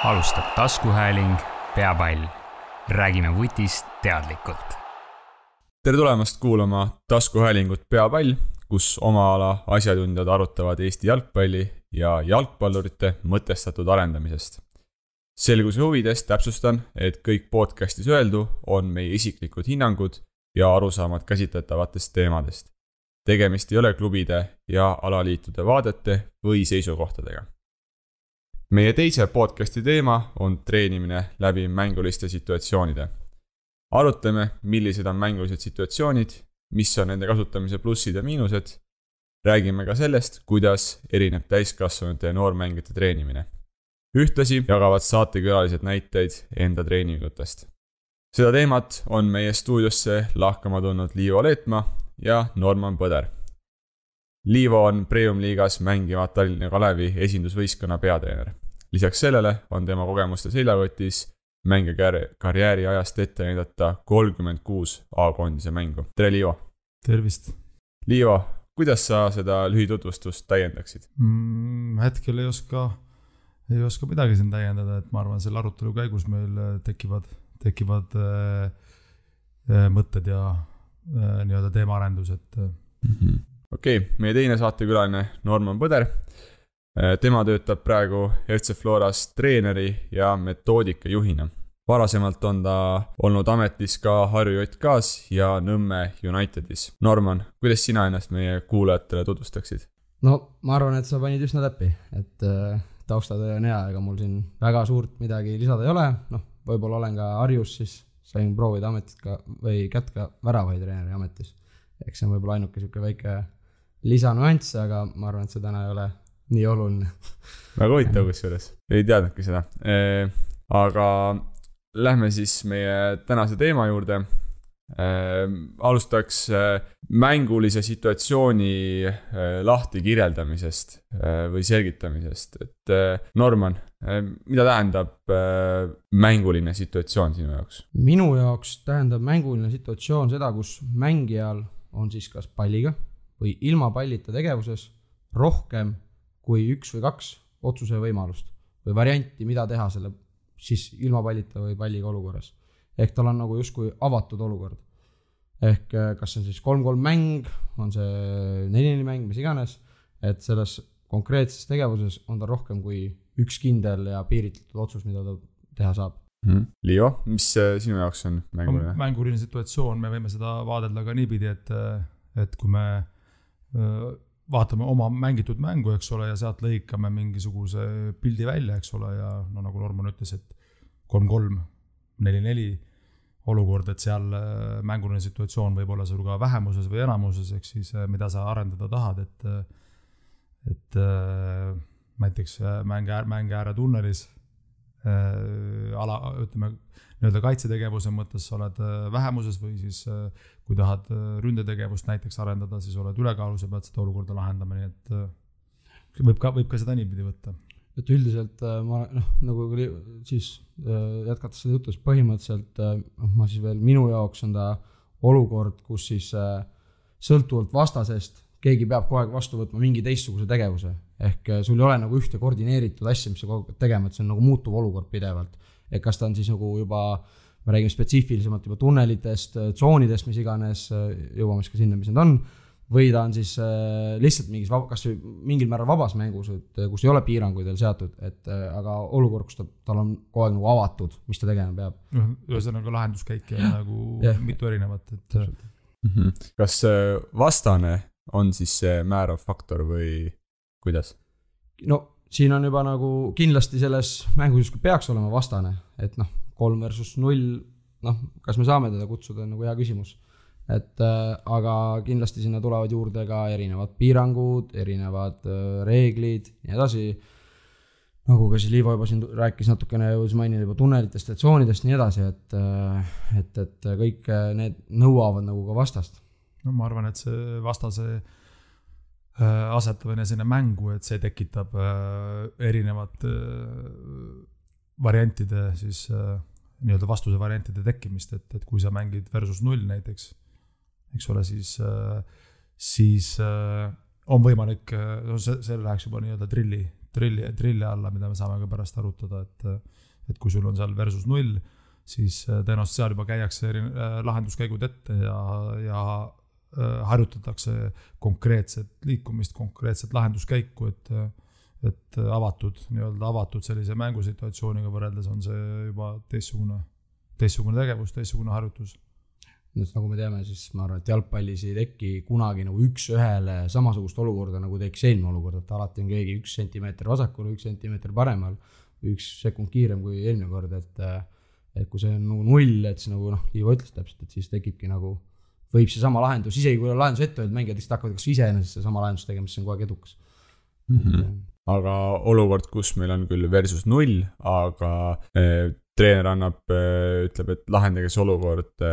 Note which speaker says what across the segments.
Speaker 1: Alustab taskuhääling Peapall. Räägime vutist teadlikult.
Speaker 2: Tere tulemast kuulama taskuhäälingut Peapall, kus oma ala asjatundjad arutavad Eesti jalgpalli ja jalgpallurite mõtestatud arendamisest. Selguse huvides täpsustan, et kõik podcastis öeldu on meie isiklikud hinnangud ja arusaamad käsitletavatest teemadest. Tegemist ei ole klubide ja alaliitude vaadete või seisukohtadega. Meie teise podcasti teema on treenimine läbi mänguliste situatsioonide. Arutame, millised on mängulised situatsioonid, mis on nende kasutamise plussid ja miinused. Räägime ka sellest, kuidas erineb täiskasvanute ja noormängijate treenimine. Ühtlasi jagavad saatekülalised näiteid enda treeningutest. Seda teemat on meie stuudiosse lahkama tulnud Liivo Leetma ja Norman Põder. Liivo on Premium-liigas mängiva Tallinna Kalevi esindusvõistkonna peatreener. Lisaks sellele on tema kogemuste seljakotis mängikarjääri ajast ette näidata 36 A-koondise mängu. Tere, Liivo!
Speaker 3: Tervist!
Speaker 2: Liivo, kuidas sa seda lühitutvustust täiendaksid?
Speaker 3: Hetkel ei oska midagi siin täiendada, et ma arvan, selle arutelu käigus meil tekivad mõtted ja nii-öelda teemaarendused.
Speaker 2: Okei, meie teine saatekülaline Norman Põder. Tema töötab praegu FC Floras treeneri ja metoodika juhina. Varasemalt on ta olnud ametis ka Harju JK-s ja Nõmme Unitedis. Norman, kuidas sina ennast meie kuulajatele tutvustaksid?
Speaker 4: No, ma arvan, et sa panid üsna täppi, et taustatöö on hea, ega mul siin väga suurt midagi lisada ei ole. Võib-olla olen ka Harjus, siis sain proovida ametit ka või kätt ka väravaid treeneri ametis. Eks see on võib-olla ainuke siuke väike lisanüanss, aga ma arvan, et see täna ei ole nii oluline.
Speaker 2: Väga huvitav kusjuures. Ei teadnudki seda. Aga lähme siis meie tänase teema juurde. Alustaks mängulise situatsiooni lahti kirjeldamisest või selgitamisest. Et Norman, mida tähendab mänguline situatsioon sinu jaoks?
Speaker 4: Minu jaoks tähendab mänguline situatsioon seda, kus mängijal on siis kas palliga või ilma pallita tegevuses rohkem kui 1 või 2 otsuse võimalust või varianti, mida teha selle siis ilma pallita või palliga olukorras. Ehk tal on nagu justkui avatud olukord. Ehk kas see on siis 3-3 mäng, on see 4-4 mäng, mis iganes, et selles konkreetses tegevuses on ta rohkem kui üks kindel ja piiritletud otsus, mida ta teha saab.
Speaker 2: Liivo, mis sinu jaoks on mänguline?
Speaker 3: Mänguline situatsioon, me võime seda vaadelda ka niipidi, et kui me vaatame oma mängitud mängu, eks ole, ja sealt lõikame mingisuguse pildi välja, eks ole, ja no, nagu Norman ütles, et 3-3, 4-4 olukord, et seal mänguline situatsioon võib olla sul ka vähemuses või enamuses, eks siis mida sa arendada tahad, et näiteks mänge ääre tunnelis ütleme, nii-öelda kaitsetegevuse mõttes sa oled vähemuses või siis kui tahad ründetegevust näiteks arendada, siis oled ülekaalus ja pead seda olukorda lahendama, nii et võib ka seda niipidi võtta.
Speaker 4: Et üldiselt ma nagu siis jätkates seda jutus põhimõtteliselt ma siis veel minu jaoks on ta olukord, kus siis sõltuvalt vastasest keegi peab kogu aeg vastu võtma mingi teistsuguse tegevuse. Ehk sul ei ole nagu ühte koordineeritud asja, mis sa kogu aeg tegema, et see on nagu muutuv olukord pidevalt. Et kas ta on siis nagu juba, me räägime spetsiifilisemalt juba tunnelitest, tsoonidest, mis iganes, jõuame siis ka sinna, mis need on, või ta on siis lihtsalt kas mingil määral vabas mängus, kus ei ole piiranguid veel seatud, aga olukord, kus tal on kogu aeg nagu avatud, mis ta tegema peab.
Speaker 3: Ühesõnaga lahenduskäik ja nagu mitu erinevat.
Speaker 2: Kas vastane on siis see määrav faktor või kuidas?
Speaker 4: No siin on juba nagu kindlasti selles mängus peaks olema vastane, et 3 versus 0, kas me saame teda kutsuda, on nagu hea küsimus. Aga kindlasti sinna tulevad juurde ka erinevad piirangud, erinevad reeglid ja edasi. Nagu ka siis Liivo juba siin rääkis natukene ja mainin juba tunnelitest ja tsoonidest nii edasi, et kõik need nõuavad nagu ka vastast.
Speaker 3: No ma arvan, et see vastase asetamine sinna mängu, et see tekitab erinevad variantide siis nii-öelda vastuse variantide tekkimist, et kui sa mängid versus 0 näiteks, eks ole, siis on võimalik, see läheks juba nii-öelda trilli alla, mida me saame ka pärast arutada, et kui sul on seal versus 0, siis tõenäoliselt seal juba käiakse lahenduskäigud ette ja harjutatakse konkreetset liikumist, konkreetset lahenduskäiku, et avatud sellise mängusituatsiooniga võrreldes on see juba teistsugune tegevus, teistsugune harjutus.
Speaker 4: Nüüd, nagu me teame, siis ma arvan, et jalgpallis ei teki kunagi nagu üks ühele samasugust olukorda, nagu tekkis eelmine olukord, et alati on keegi 1 sentimeeter vasakul, 1 sentimeeter paremal, 1 sekund kiirem kui eelmine kord, et kui see on nagu 0, et siis nagu Liivo ütles täpselt, et siis tekibki nagu, võib see sama lahendus, isegi kui on lahendus ette öelda, mängijad lihtsalt hakkavad kas iseenesest see sama lahendus tegema, siis on kogu aeg edukas.
Speaker 2: Aga olukord, kus meil on küll versus 0, aga treener ütleb, et lahendage see olukord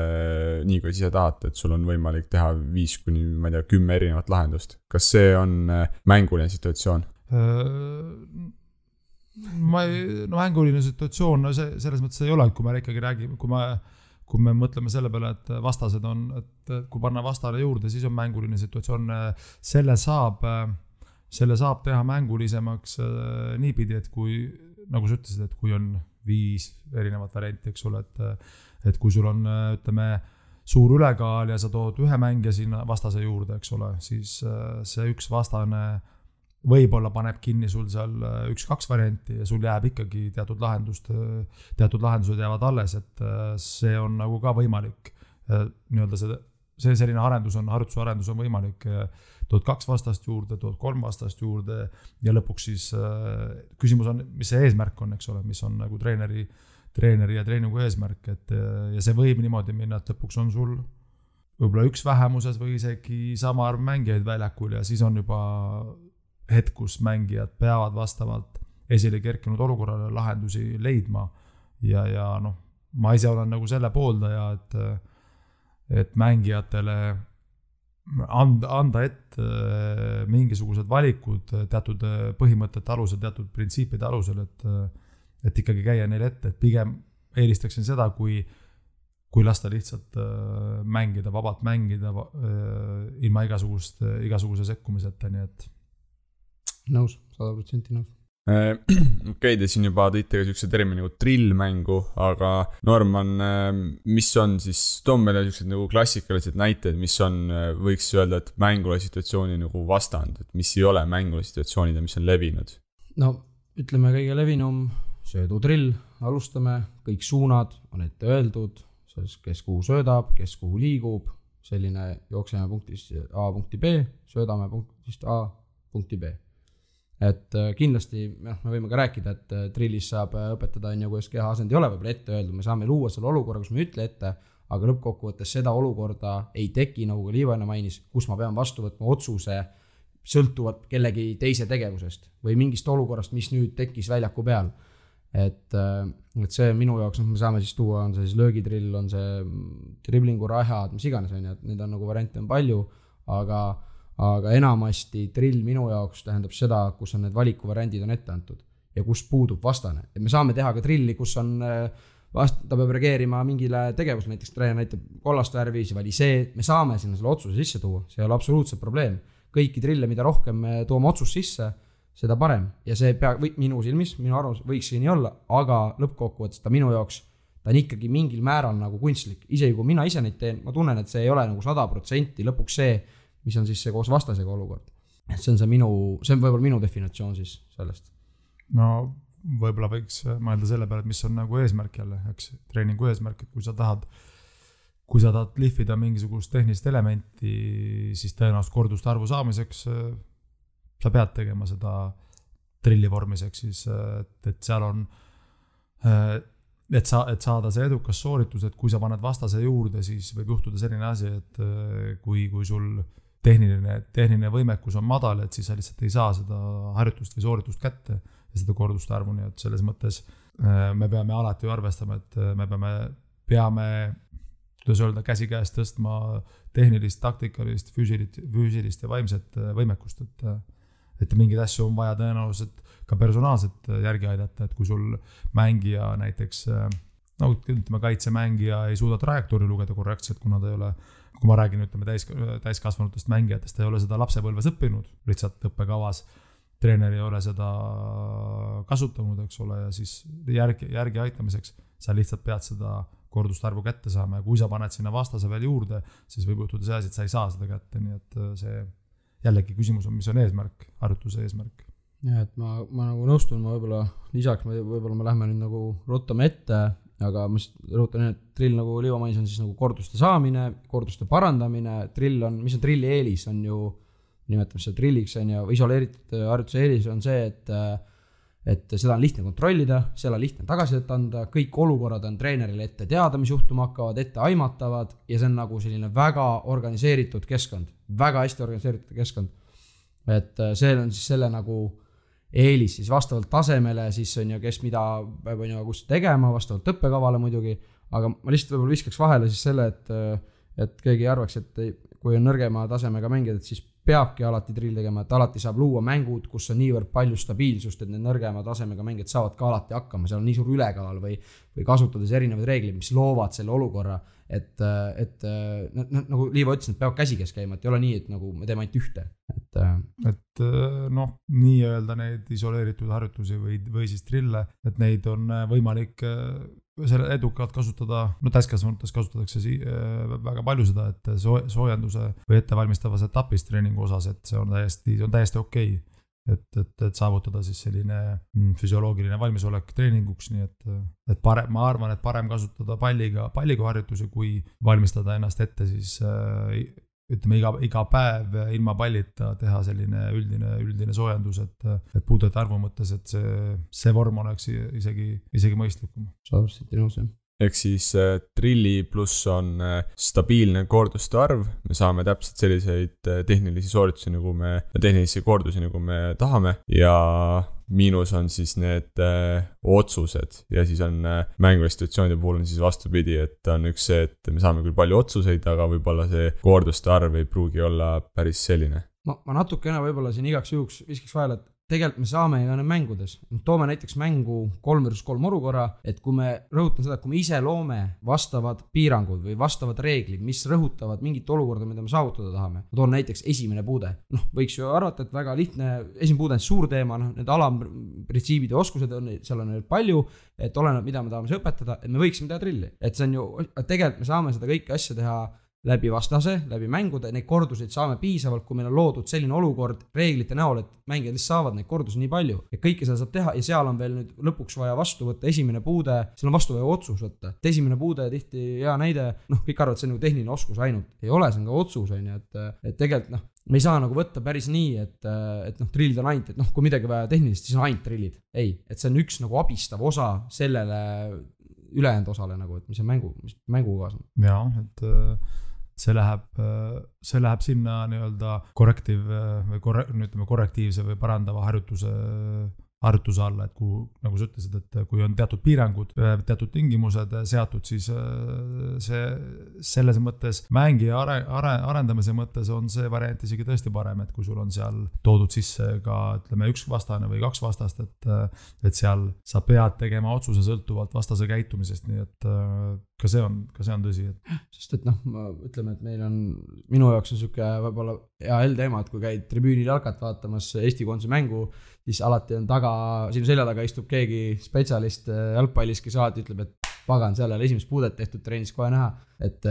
Speaker 2: nii, kui ise tahate, et sul on võimalik teha 5 kuni 10 erinevat lahendust. Kas see on mänguline situatsioon?
Speaker 3: Mänguline situatsioon, selles mõttes ei ole, kui me ikkagi räägime, kui me mõtleme selle peale, et vastased on, et kui panna vastane juurde, siis on mänguline situatsioon. Selle saab teha mängulisemaks niipidi, et kui, nagu sa ütlesid, et kui on 5 erinevat varianti, eks ole, et kui sul on, ütleme, suur ülekaal ja sa tood ühe mängija sinna vastase juurde, eks ole, siis see üks vastane võib-olla paneb kinni sul seal 1-2 varianti ja sul jääb ikkagi teatud lahendused jäävad alles, et see on nagu ka võimalik. See selline harjutuse arendus on võimalik. Tood 2 vastast juurde, tood 3 vastast juurde ja lõpuks siis küsimus on, mis see eesmärk on, eks ole, mis on nagu treeneri ja treeningu eesmärk, ja see võib niimoodi minna, et lõpuks on sul võib-olla üks vähemuses või isegi sama arv mängijaid väljakul ja siis on juba hetk, kus mängijad peavad vastavalt esile kerkinud olukorrale lahendusi leidma ja ma ise olen nagu selle pooldaja, et mängijatele anda ette mingisugused valikud teatud põhimõtete alusel, teatud printsiipide alusel, et ikkagi käia neile ette, et pigem eelistaksin seda, kui lasta lihtsalt mängida, vabalt mängida ilma igasuguse sekkumiseta, nii et
Speaker 4: nõus, 100% nõus.
Speaker 2: Okei, te siin juba tõite ka sellised termini nagu trillmängu, aga Norman, mis on siis, toon meile sellised nagu klassikalised näited, mis on, võiks öelda, et mängule situatsiooni nagu vastand, et mis ei ole mängule situatsioonid ja mis on levinud?
Speaker 4: No, ütleme kõige levinum söödutrill, alustame, kõik suunad on ette öeldud, kes kuhu söödab, kes kuhu liigub, selline jookseme punktist A punkti B, söödame punktist A punkti B. Et kindlasti me võime ka rääkida, et trillis saab õpetada, kuidas keha asend ei ole võib-olla ette öeldud, me saame luua selle olukorra, kus me ütle ette, aga lõppkokkuvõttes seda olukorda ei teki, nagu ka Liivo enne mainis, kus ma pean vastu võtma otsuse sõltuvalt kellegi teise tegevusest või mingist olukorrast, mis nüüd tekkis väljaku peal. Et see minu jaoks, me saame siis tuua, on see siis löögitrill, on see driblingu rahad, mis iganes on, et need on nagu variante on palju, aga enamasti trill minu jaoks tähendab seda, kus on need valikuvariandid on ette antud ja kus puudub vastane. Et me saame teha ka trilli, kus on ta peab reageerima mingile tegevusele, näiteks treener näitab kollast värvi, see vali see, me saame sinna selle otsuse sisse tuua, see ei ole absoluutselt probleem. Kõiki trille, mida rohkem me toome otsus sisse, seda parem ja see minu silmis, minu arvamus võiks siin nii olla, aga lõppkokkuvõttes ta minu jaoks, ta on ikkagi mingil määral nagu kunstlik. Isegi kui mina ise neid teen, ma tunnen, et see ei ole nagu 100% lõpuks see, mis on siis see koos vastasega olukord. Et see on võib-olla minu definitsioon siis sellest.
Speaker 3: No võib-olla võiks mõelda selle peale, et mis on nagu eesmärk jälle, eks treeningu eesmärk, et kui sa tahad lihvida mingisugust tehnilist elementi, siis tõenäoliselt korduste arvu saamiseks sa pead tegema seda trilli vormiseks, siis, et seal on, et saada see edukas sooritus, et kui sa paned vastase juurde, siis võib juhtuda selline asi, et kui sul tehniline võimekus on madal, et siis sa lihtsalt ei saa seda harjutust või sooritust kätte ja seda korduste arvu, nii et selles mõttes me peame alati arvestama, et me peame kuidas öelda, käsikäes tõstma tehnilist, taktikalist, füüsilist ja vaimset võimekust, et mingeid asju on vaja tõenäoliselt ka personaalselt järgi aidata, et kui sul mängija näiteks, ütleme kaitsemängija ei suuda trajektoori lugeda korrektselt, kuna ta ei ole, kui ma räägin täiskasvanutest mängijatest, ta ei ole seda lapsepõlves õppinud lihtsalt õppekavas, treener ei ole seda kasutanud, eks ole, ja siis järgi aitamiseks sa lihtsalt pead seda kordustarvu kätte saama ja kui sa paned sinna vastase veel juurde, siis võib juhtuda see asi, et sa ei saa seda kätte, nii et see jällegi küsimus on, mis on eesmärk, harjutuse eesmärk.
Speaker 4: Ja, et ma nagu nõustun, ma võib-olla lisaks, võib-olla me lähme nüüd nagu ruttame ette, aga ma rõhutan, et drill nagu Liivo mainis on siis nagu korduste saamine, korduste parandamine, mis on drilli eelis, on ju, nimetame seda drilliks, on ju, isoleeritud harjutuse eelis on see, et seda on lihtne kontrollida, seal on lihtne tagasisidet anda, kõik olukorrad on treenerile ette teada, mis juhtuma hakkavad, ette aimatavad ja see on nagu selline väga organiseeritud keskkond, väga hästi organiseeritud keskkond. Et see on siis selle nagu eelis siis vastavalt tasemele, siis on ju, kes mida peab on ju kus tegema, vastavalt õppekavale muidugi, aga ma lihtsalt võib-olla viskaks vahele siis selle, et keegi arvaks, et kui on nõrgema tasemega mängijad, et siis peabki alati drill tegema, et alati saab luua mängud, kus on niivõrd palju stabiilsust, et need nõrgema tasemega mängijad saavad ka alati hakkama, seal on nii suur ülekaal või kasutades erinevaid reeglid, mis loovad selle olukorra, et nagu Liivo ütles, et peavad käsikäes käima, et ei ole nii, et nagu me teeme ainult ühte.
Speaker 3: Et noh, nii öelda neid isoleeritud harjutusi või siis drille, et neid on võimalik selle edukalt kasutada, no täiskasvanutes kasutatakse väga palju seda, et soojenduse või ettevalmistavas etapis treeningu osas, et see on täiesti okei. Et saavutada siis selline füsioloogiline valmisolek treeninguks, nii et ma arvan, et parem kasutada palliga harjutusi, kui valmistada ennast ette siis ütleme iga päev ilma pallita teha selline üldine soojendus, et puudete arvu mõttes, et see vorm oleks isegi mõistlikum.
Speaker 4: Saavasti nõus, jah.
Speaker 2: Ehk siis drilli pluss on stabiilne korduste arv, me saame täpselt selliseid tehnilisi sooritusi tehnilisi kordusi, nagu me tahame ja miinus on siis need otsused ja siis on mängusituatsioonide puhul on siis vastupidi, et on üks see, et me saame küll palju otsuseid, aga võib-olla see korduste arv ei pruugi olla päris selline.
Speaker 4: Ma natukene võib-olla siin igaks juhuks viskaks vahele, et tegelikult me saame ju mängudes. Toome näiteks mängu 3-3 olukorra, et kui me rõhutan seda, et kui me ise loome vastavad piirangud või vastavad reeglid, mis rõhutavad mingit olukorda, mida me saavutada tahame. Ma toon näiteks esimene puude. Võiks ju arvata, et väga lihtne, esimene puude on suur teema, need alamprintsiibid ja oskused on, seal on palju, et oleneb, mida me tahame õpetada, et me võiksime teha drilli. Et see on ju, tegelikult me saame seda kõiki asja teha läbi vastase, läbi mängude, neid korduseid saame piisavalt, kui meil on loodud selline olukord reeglite näol, et mängijad saavad neid kordusi nii palju. Ja kõike seda saab teha ja seal on veel nüüd lõpuks vaja vastu võtta esimene puude, seal on vastu vaja otsus võtta. Et esimene puude tihti hea näide, kõik arvad, see on nagu tehniline oskus ainult. Ei ole, see on ka otsus, et tegelikult me ei saa nagu võtta päris nii, et drillid on ainult, et kui midagi vaja tehnilist, siis on ainult drillid. Ei, et see on üks nagu abistav osa sellele ülejäänud osale, nagu, et mis on mänguga kaasa.
Speaker 3: Jaa, et see läheb sinna nii-öelda korrektiivse või parandava harjutuse alla, et kui, nagu sa ütlesid, et kui on teatud piirangud, teatud tingimused seatud, siis selles mõttes mängija arendamise mõttes on see variant isegi tõesti parem, et kui sul on seal toodud sisse ka, ütleme, üks vastane või kaks vastast, et seal sa pead tegema otsuse sõltuvalt vastase käitumisest, nii et ka see on tõsi.
Speaker 4: Sest et ütleme, et meil on, minu jaoks on selline võib-olla hea teema, et kui käid tribüünil jalkat vaatamas Eesti koondise mängu, siis alati on sinu selja taga istub keegi spetsialist jalgpallis, kes alati ütleb, et pagan, seal ei ole esimest puudet tehtud treenis kohe näha. Et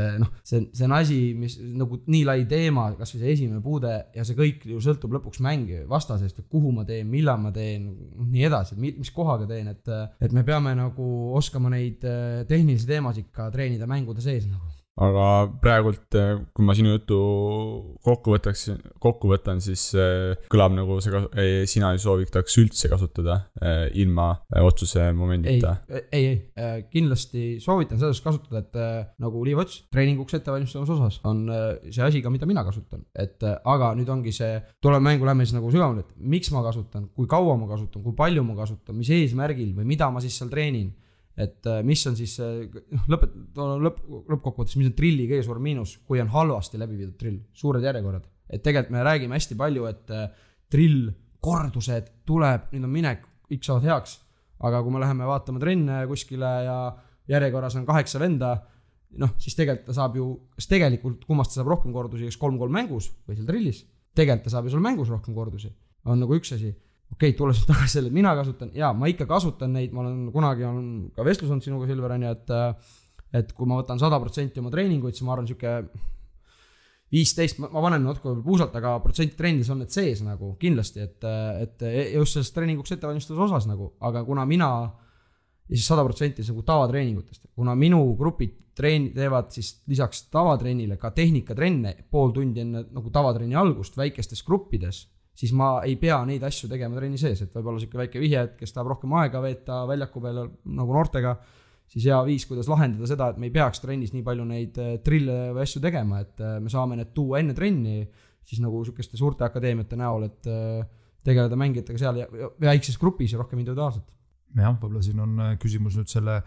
Speaker 4: see on asi, mis nagu nii lai teema, kas või see esimene puude ja see kõik ju sõltub lõpuks mängi vastasest, et kuhu ma teen, millal ma teen, nii edasi, mis kohaga teen, et me peame nagu oskama neid tehnilisi teemasid ka treenida mängude sees nagu.
Speaker 2: Aga praegult, kui ma sinu jutu kokku võtan, siis kõlab nagu sina ei soovitaks üldse kasutada ilma otsuse momendita.
Speaker 4: Ei, kindlasti soovitan selles kasutada, et nagu Liivo ütles, treeninguks ettevalmistamas osas on see asi ka, mida mina kasutan. Aga nüüd ongi see, tuleb mängu lähme siis nagu sügavale, et miks ma kasutan, kui kaua ma kasutan, kui palju ma kasutan, mis eesmärgil või mida ma siis seal treenin. Et mis on siis lõppkokkuvõttes, mis on drilli kõige suurem miinus, kui on halvasti läbi viidud drill, suured järjekorrad. Et tegelikult me räägime hästi palju, et drill, kordused tuleb, nüüd on minek, kõik saavad heaks, aga kui me läheme vaatama trenne kuskile ja järjekorras on 8 venda, siis tegelikult ta saab ju, kas tegelikult kummast ta saab rohkem kordusi, kas 3-3 mängus või seal drillis, tegelikult ta saab ju sul mängus rohkem kordusi, on nagu üks asi. okei, tulles tagasi selle, et mina kasutan, ma ikka kasutan neid, ma olen kunagi ka vestlus olnud sinuga, Silver, on ju, et kui ma võtan 100% oma treeninguid, siis ma arvan, siuke 15, ma panen natuke puusalt, aga protsenti trennis on need sees nagu kindlasti, et just sellest treeninguks ettevalmistuse osas nagu, aga kuna mina ja siis 100% nagu tavatreeningutest, kuna minu grupid teevad siis lisaks tavatrennile ka tehnikatrenne pool tundi enne nagu tavatrenni algust väikestes gruppides, siis ma ei pea neid asju tegema trenni sees, et võib-olla siuke väike vihje, et kes tahab rohkem aega veeta väljaku peal nagu noortega, siis hea viis, kuidas lahendada seda, et me ei peaks trennis nii palju neid trille või asju tegema, et me saame need tuua enne trenni, siis nagu sükeste suurte akadeemiate näol, et tegeleda mängijatega seal ja väikses grupis ja rohkem individuaalselt.
Speaker 3: Jah, võib-olla siin on küsimus nüüd selle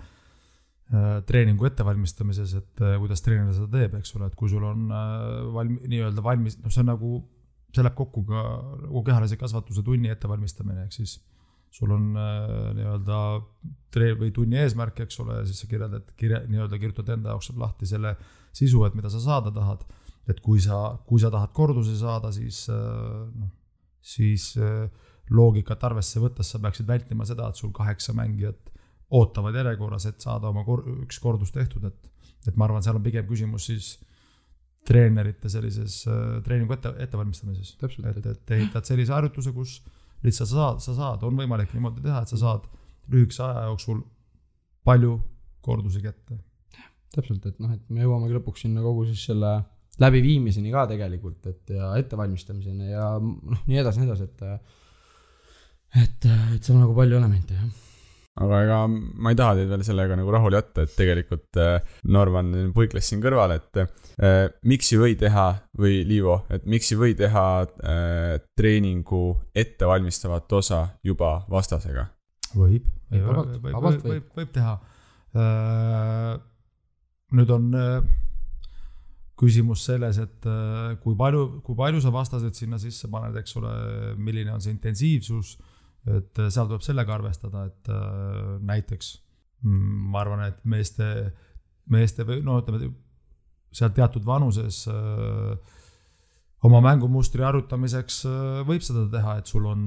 Speaker 3: treeningu ettevalmistamises, et kuidas treener seda teeb, eks ole, et kui sul on nii-öelda valmis, see on nagu, see läheb kokku ka kehalise kasvatuse tunni ettevalmistamine, ehk siis sul on nii-öelda või tunni eesmärk, eks ole, ja siis sa nii-öelda kirjutad enda jaoks lahti selle sisu, et mida sa saada tahad. Et kui sa tahad kordusi saada, siis loogikat arvesse võttes sa peaksid vältima seda, et sul 8 mängijat ootavad järjekorras, et saada oma üks kordus tehtud. Et ma arvan, seal on pigem küsimus siis treenerite sellises treeningu ettevalmistamises. Et ehitad sellise harjutuse, kus lihtsalt sa saad, on võimalik niimoodi teha, et sa saad lühikese aja jooksul palju kordusi kätte.
Speaker 4: Täpselt, et me jõuamegi lõpuks sinna kogu siis selle läbiviimiseni ka tegelikult, et ja ettevalmistamiseni ja nii edasi, et see on nagu palju elemente, jah.
Speaker 2: Aga ega ma ei taha teid veel sellega nagu rahul jätta, et tegelikult Norman puikles siin kõrval, et miks ei või teha, või Liivo, et miks ei või teha treeningu ettevalmistavat osa juba vastasega?
Speaker 3: Võib teha. Nüüd on küsimus selles, et kui palju sa vastased sinna sisse paned, eks ole, milline on see intensiivsus, et seal tuleb sellega arvestada, et näiteks ma arvan, et meeste või ütleme, seal teatud vanuses oma mängumustri arutamiseks võib seda teha, et sul on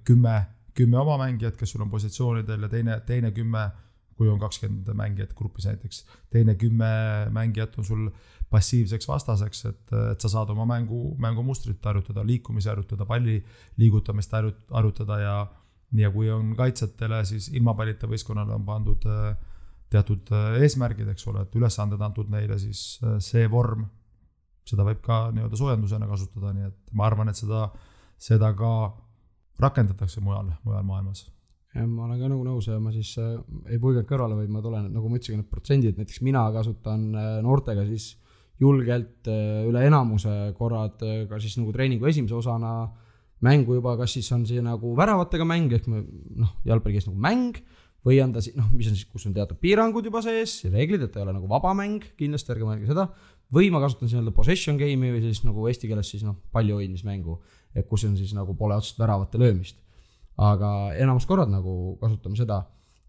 Speaker 3: 10 oma mängijat, kes sul on positsioonidel ja teine 10, kui on 20 mängijat grupis näiteks, teine 10 mängijat on sul passiivseks vastaseks, et sa saad oma mängumustrit arutada, liikumisi arutada, palli liigutamist arutada ja kui on kaitsjatele, siis ilma pallita võistkonnale on pandud teatud eesmärgid, eks ole, et ülesanded antud neile, siis see vorm, seda võib ka nii-öelda soojendusena kasutada, nii et ma arvan, et seda ka rakendatakse mujal maailmas.
Speaker 4: Ja ma olen ka nagu nõus ja ma siis ei puiganud kõrvale, vaid ma tulen, nagu ma ütlesin, need protsendid, näiteks mina kasutan noortega siis julgelt üle enamuse korrad ka siis nagu treeningu esimese osana mängu juba, kas siis on see nagu väravatega mäng, ehk jalgpallikäis nagu mäng, või on ta mis on siis, kus on teatud piirangud juba sees, reeglid, et ta ei ole nagu vaba mäng, kindlasti ärge mõelge seda, või ma kasutan siis possession game'i või siis nagu eesti keeles siis pallihoidmismängu, kus on siis nagu pole otsest väravate löömist. Aga enamus korrad nagu kasutame seda,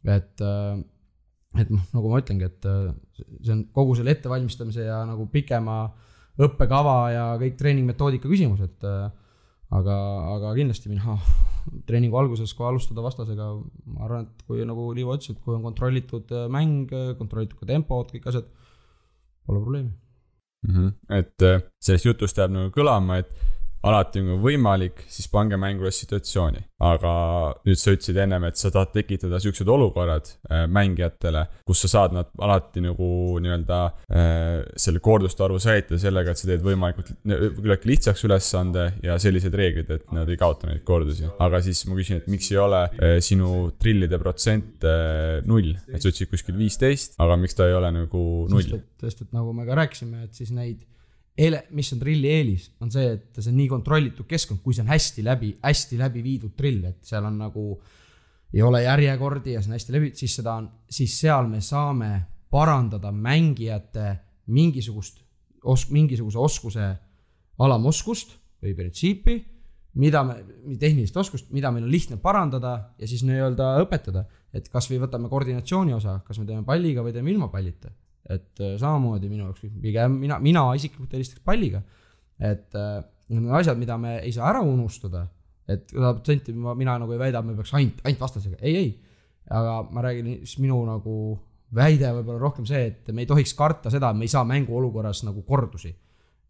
Speaker 4: et nagu ma ütlengi, et see on kogu selle ettevalmistamise ja nagu pikema õppekava ja kõik treeningmetoodika küsimus, et aga kindlasti mina treeningu alguses, kui alustada vastasega, ma arvan, et kui nagu Liivo ütles, et kui on kontrollitud mäng, kontrollitud ka tempod, kõik asjad, pole probleemi.
Speaker 2: Et sellest jutust jääb nagu kõlama, et alati on võimalik, siis pange mängule situatsiooni. Aga nüüd sa ütlesid ennem, et sa tahad tekitada sellised olukorrad mängijatele, kus sa saad nad alati nagu nii-öelda selle korduste arvu säilitada sellega, et sa teed võimalikult lihtsaks ülesande ja sellised reeglid, et nad ei kaota neid kordusi. Aga siis ma küsin, et miks ei ole sinu trillide protsent 0? Et sa ütlesid kuskil 15, aga miks ta ei ole nagu 0?
Speaker 4: Sest et nagu me ka rääkisime, et siis neid mis on trilli eelis, on see, et see on nii kontrollitud keskkond, kui see on hästi läbi viidud trill, et seal on nagu ei ole järjekordi ja see on hästi läbi, siis seal me saame parandada mängijate mingisuguse oskuse alamoskust või printsiipi, tehnilist oskust, mida meil on lihtne parandada ja siis nii-öelda õpetada, et kas või võtame koordinatsiooni osa, kas me teeme palliga või teeme ilma pallita. Et samamoodi minu jaoks pigem mina isiklikult helistaks palliga, et need on asjad, mida me ei saa ära unustada, et 100% mina nagu ei väida, me peaks ainult vastasega, ei, aga ma räägin, siis minu nagu väide võib-olla rohkem see, et me ei tohiks karta seda, et me ei saa mängu olukorras nagu kordusi.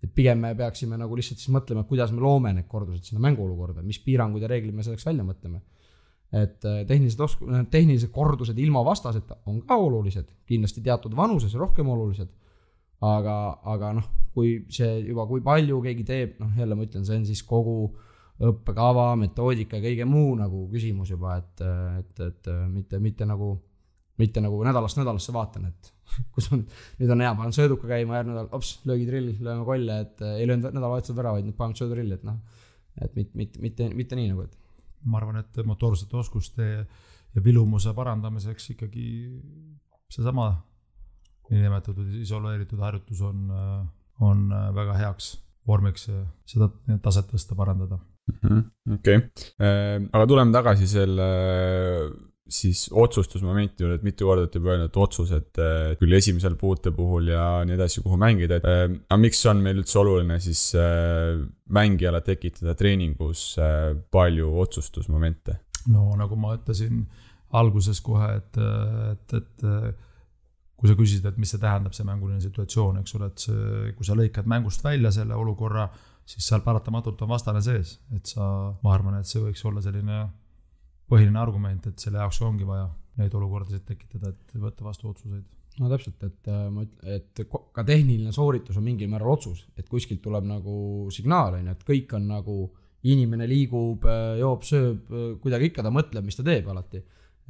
Speaker 4: Et pigem me peaksime nagu lihtsalt siis mõtlema, kuidas me loome need kordused sinna mängu olukorda, mis piirangud ja reeglid me selleks välja mõtleme. Et tehnilised kordused ilma vastaseta on ka olulised, kindlasti teatud vanuses rohkem olulised, aga noh, kui see juba, kui palju keegi teeb, noh jälle ma ütlen, see on siis kogu õppekava, metoodika ja kõige muu nagu küsimus juba, et mitte nagu nädalast nädalasse vaatan, et kus on, nüüd on hea, panen sööduka käima, järgmine nädal, löögitrill, lööme kolle, et ei löönud nädalavahetusel ära, vaid nüüd paneme söödutrilli, et noh, et mitte nii nagu, et
Speaker 3: ma arvan, et motoorsete oskuste ja vilumuse parandamiseks ikkagi seesama niinimetatud isoleeritud harjutus on väga heaks vormiks seda taset tõsta, parandada.
Speaker 2: Okei. Aga tuleme tagasi selle siis otsustusmomenti juurde, et mitu korda olete öelnud otsused küll esimesel puute puhul ja nii edasi, kuhu mängida. Aga miks on meil üldse oluline siis mängijale tekitada treeningus palju otsustusmomente?
Speaker 3: No nagu ma ütlesin alguses kohe, et kui sa küsisid, et mis see tähendab, see mänguline situatsioon, eks ole, et kui sa lõikad mängust välja selle olukorra, siis seal paratamatult on vastane sees. Et ma arvan, et see võiks olla selline põhiline argument, et selle jaoks ongi vaja neid olukordasid tekitada, et võtta vastu otsuseid.
Speaker 4: No täpselt, et ka tehniline sooritus on mingil määral otsus, et kuskilt tuleb nagu signaal, et kõik on nagu inimene liigub, joob, sööb, kuidagi ikka ta mõtleb, mis ta teeb alati.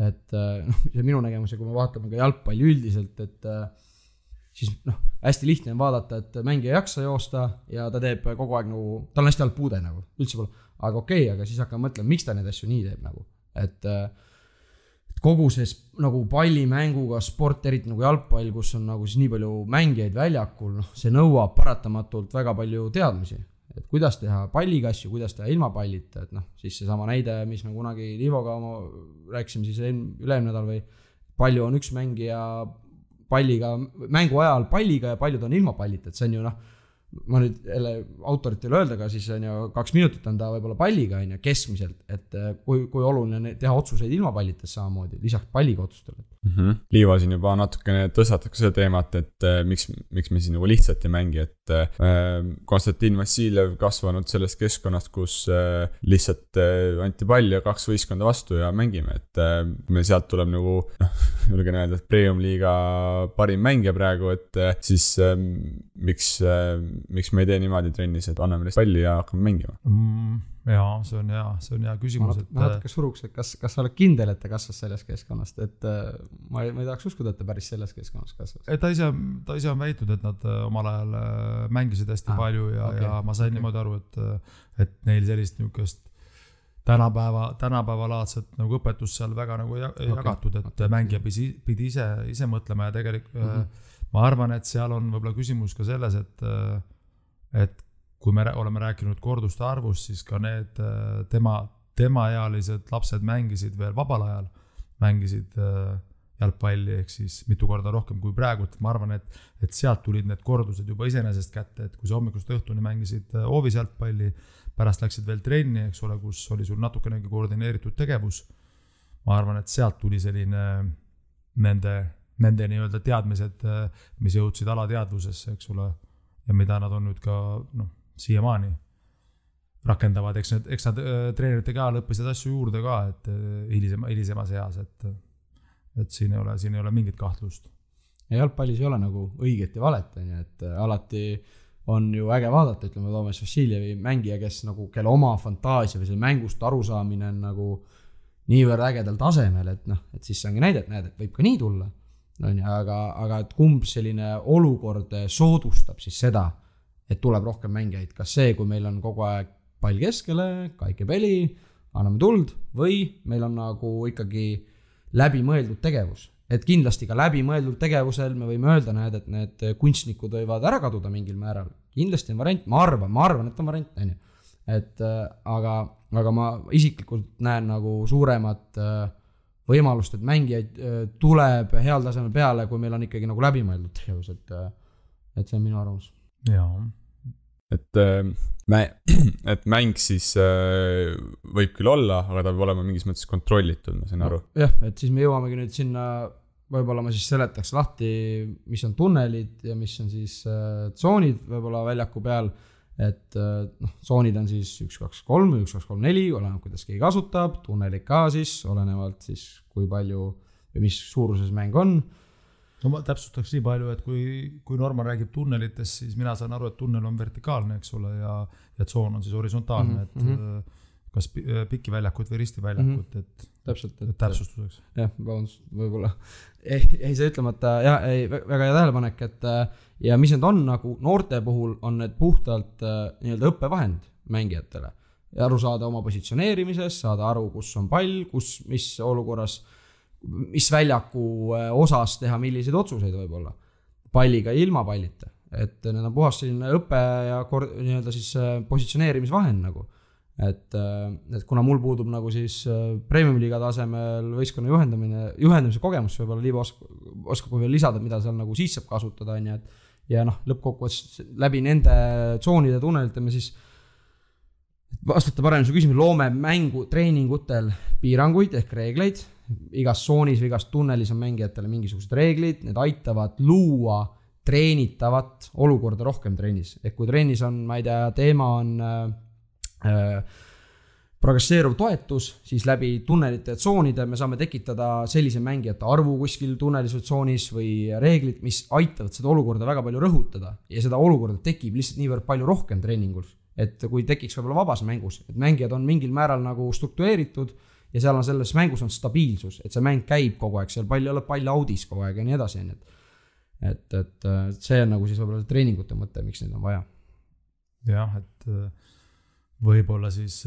Speaker 4: Et see minu nägemus, ja kui me vaatame ka jalgpalli üldiselt, et siis hästi lihtne on vaadata, et mängija ei jaksa joosta ja ta teeb kogu aeg nagu, tal on hästi halb puude nagu, üldse pole, aga okei, aga siis hakkame mõtlema, miks ta neid asju nii teeb nagu. Et kogu see nagu pallimänguga sport, eriti nagu jalgpall, kus on nagu siis nii palju mängijaid väljakul, see nõuab paratamatult väga palju teadmisi, et kuidas teha palliga asju, kuidas teha ilma pallita, et siis see sama näide, mis me kunagi Liivoga rääkisime siis ülemine nädal või palju on üks mängija palliga, mängu ajal palliga ja paljud on ilma pallita, et see on ju ma nüüd autoritele öelda, aga siis on ju 2 minutit on ta võib-olla palliga keskmiselt, et kui oluline teha otsuseid ilma pallites samamoodi, lisaks palliga otsustele.
Speaker 2: Liiva siin juba natukene tõstataks seda teemat, et miks me siin nagu lihtsalt ei mängi, et Konstantin Vassiljev kasvanud sellest keskkonnast, kus lihtsalt anti pall ja 2 võistkonda vastu ja mängime, et me sealt tuleb nagu julgen öelda, et Premium-liiga parim mängija praegu, et siis miks me ei tee niimoodi trennis, et anname neist palli ja hakkame mängima?
Speaker 3: Jaa, see on hea küsimus.
Speaker 4: Ma natuke suruks, et kas sa oled kindel, et ta kasvas sellest keskkonnast, et ma ei tahaks uskuda, et ta päris sellest keskkonnast kasvas.
Speaker 3: Ta ise on väitud, et nad omal ajal mängisid hästi palju ja ma sain niimoodi aru, et neil sellist niukest tänapäevalaadset nagu õpetust seal väga nagu jagatud, et mängija pidi ise mõtlema ja tegelikult ma arvan, et seal on võib-olla küsimus ka selles, et kui me oleme rääkinud korduste arvust, siis ka need temaealised lapsed mängisid veel vabal ajal, mängisid jalgpalli ehk siis mitu korda rohkem kui praegu, et ma arvan, et sealt tulid need kordused juba iseenesest kätte, et kui sa hommikust õhtuni mängisid hoovis jalgpalli, pärast läksid veel trenni, eks ole, kus oli sul natukenegi koordineeritud tegevus, ma arvan, et sealt tuli selline nende nii-öelda teadmised, mis jõudsid alateadvusesse, eks ole, ja mida nad on nüüd ka siiamaani rakendavad, eks nad treenerite käel õppisid asju juurde ka, et hilisemas eas, et siin ei ole mingit kahtlust.
Speaker 4: Ja jalgpallis ei ole nagu õiget ja valet, et alati on ju äge vaadata, ütleme Toomas Vassiljevi mängija, kes nagu, kelle oma fantaasia või selle mängust arusaamine on nagu niivõrd ägedal tasemel, et siis see ongi näide, et võib ka nii tulla. Aga et kumb selline olukord soodustab siis seda, et tuleb rohkem mängijaid, kas see, kui meil on kogu aeg pall keskele, kaike peli, anname tuld, või meil on nagu ikkagi läbimõeldud tegevus. Et kindlasti ka läbimõeldud tegevusel me võime öelda, et need kunstnikud võivad ära kaduda mingil määral. Kindlasti on variant, ma arvan, et on variant. Aga ma isiklikult näen nagu suuremat võimalust, et mängijaid tuleb heal tasemel peale, kui meil on ikkagi nagu läbimõeldud tegevus, et see on minu arvamus.
Speaker 3: Jaa,
Speaker 2: et mäng siis võib küll olla, aga ta peab olema mingis mõttes kontrollitud, ma sain aru.
Speaker 4: Jah, et siis me jõuamegi nüüd sinna, võib-olla ma siis seletaks lahti, mis on tunnelid ja mis on siis tsoonid võib-olla väljaku peal, et tsoonid on siis 1, 2, 3 või 1, 2, 3, 4, oleneb kuidas keegi kasutab, tunnelid ka siis, olenevalt siis kui palju või mis suuruses mäng on.
Speaker 3: No ma täpsustaks nii palju, et kui Norman räägib tunnelitest, siis mina saan aru, et tunnel on vertikaalne, eks ole, ja tsoon on siis horisontaalne, et kas pikki väljakut või risti väljakut, et
Speaker 4: täpselt,
Speaker 3: täpsustuseks.
Speaker 4: Jah, vabandust, võib-olla ei see ütlemata, jah, väga hea tähelepanek, et ja mis need on nagu noorte puhul, on need puhtalt nii-öelda õppevahend mängijatele. Ja aru saada oma positsioneerimises, saada aru, kus on pall, mis olukorras mis väljaku osas teha milliseid otsuseid võib-olla palliga ja ilma pallita, et need on puhast selline õppe ja nii-öelda siis positsioneerimisvahend nagu, et kuna mul puudub nagu siis Premium Liiga tasemel võistkonna juhendamise kogemus, võib-olla Liivo oskab veel lisada, mida seal nagu siis saab kasutada, ja lõppkokkuvõttes läbi nende tsoonide tunnelite me siis vastata paremini su küsimus, loome mängu treeningutel piiranguid ehk reegleid, igas tsoonis või igas tunnelis on mängijatele mingisugused reeglid, need aitavad luua treenitavat olukorda rohkem trennis. Ehk kui trennis on, ma ei tea, teema on progresseeruv toetus, siis läbi tunnelite ja tsoonide me saame tekitada sellise mängijate arvu kuskil tunnelis või tsoonis või reeglid, mis aitavad seda olukorda väga palju rõhutada ja seda olukorda tekib lihtsalt niivõrd palju rohkem treeningul. Et kui tekiks võib-olla vabas mängus, et mängijad on mingil määral nagu struktureeritud ja seal on selles mängus on stabiilsus, et see mäng käib kogu aeg, seal pall ei ole pall audis kogu aeg ja nii edasi. Et see on nagu siis võib-olla treeningute mõte, miks neid on vaja.
Speaker 3: Jah, et võib-olla siis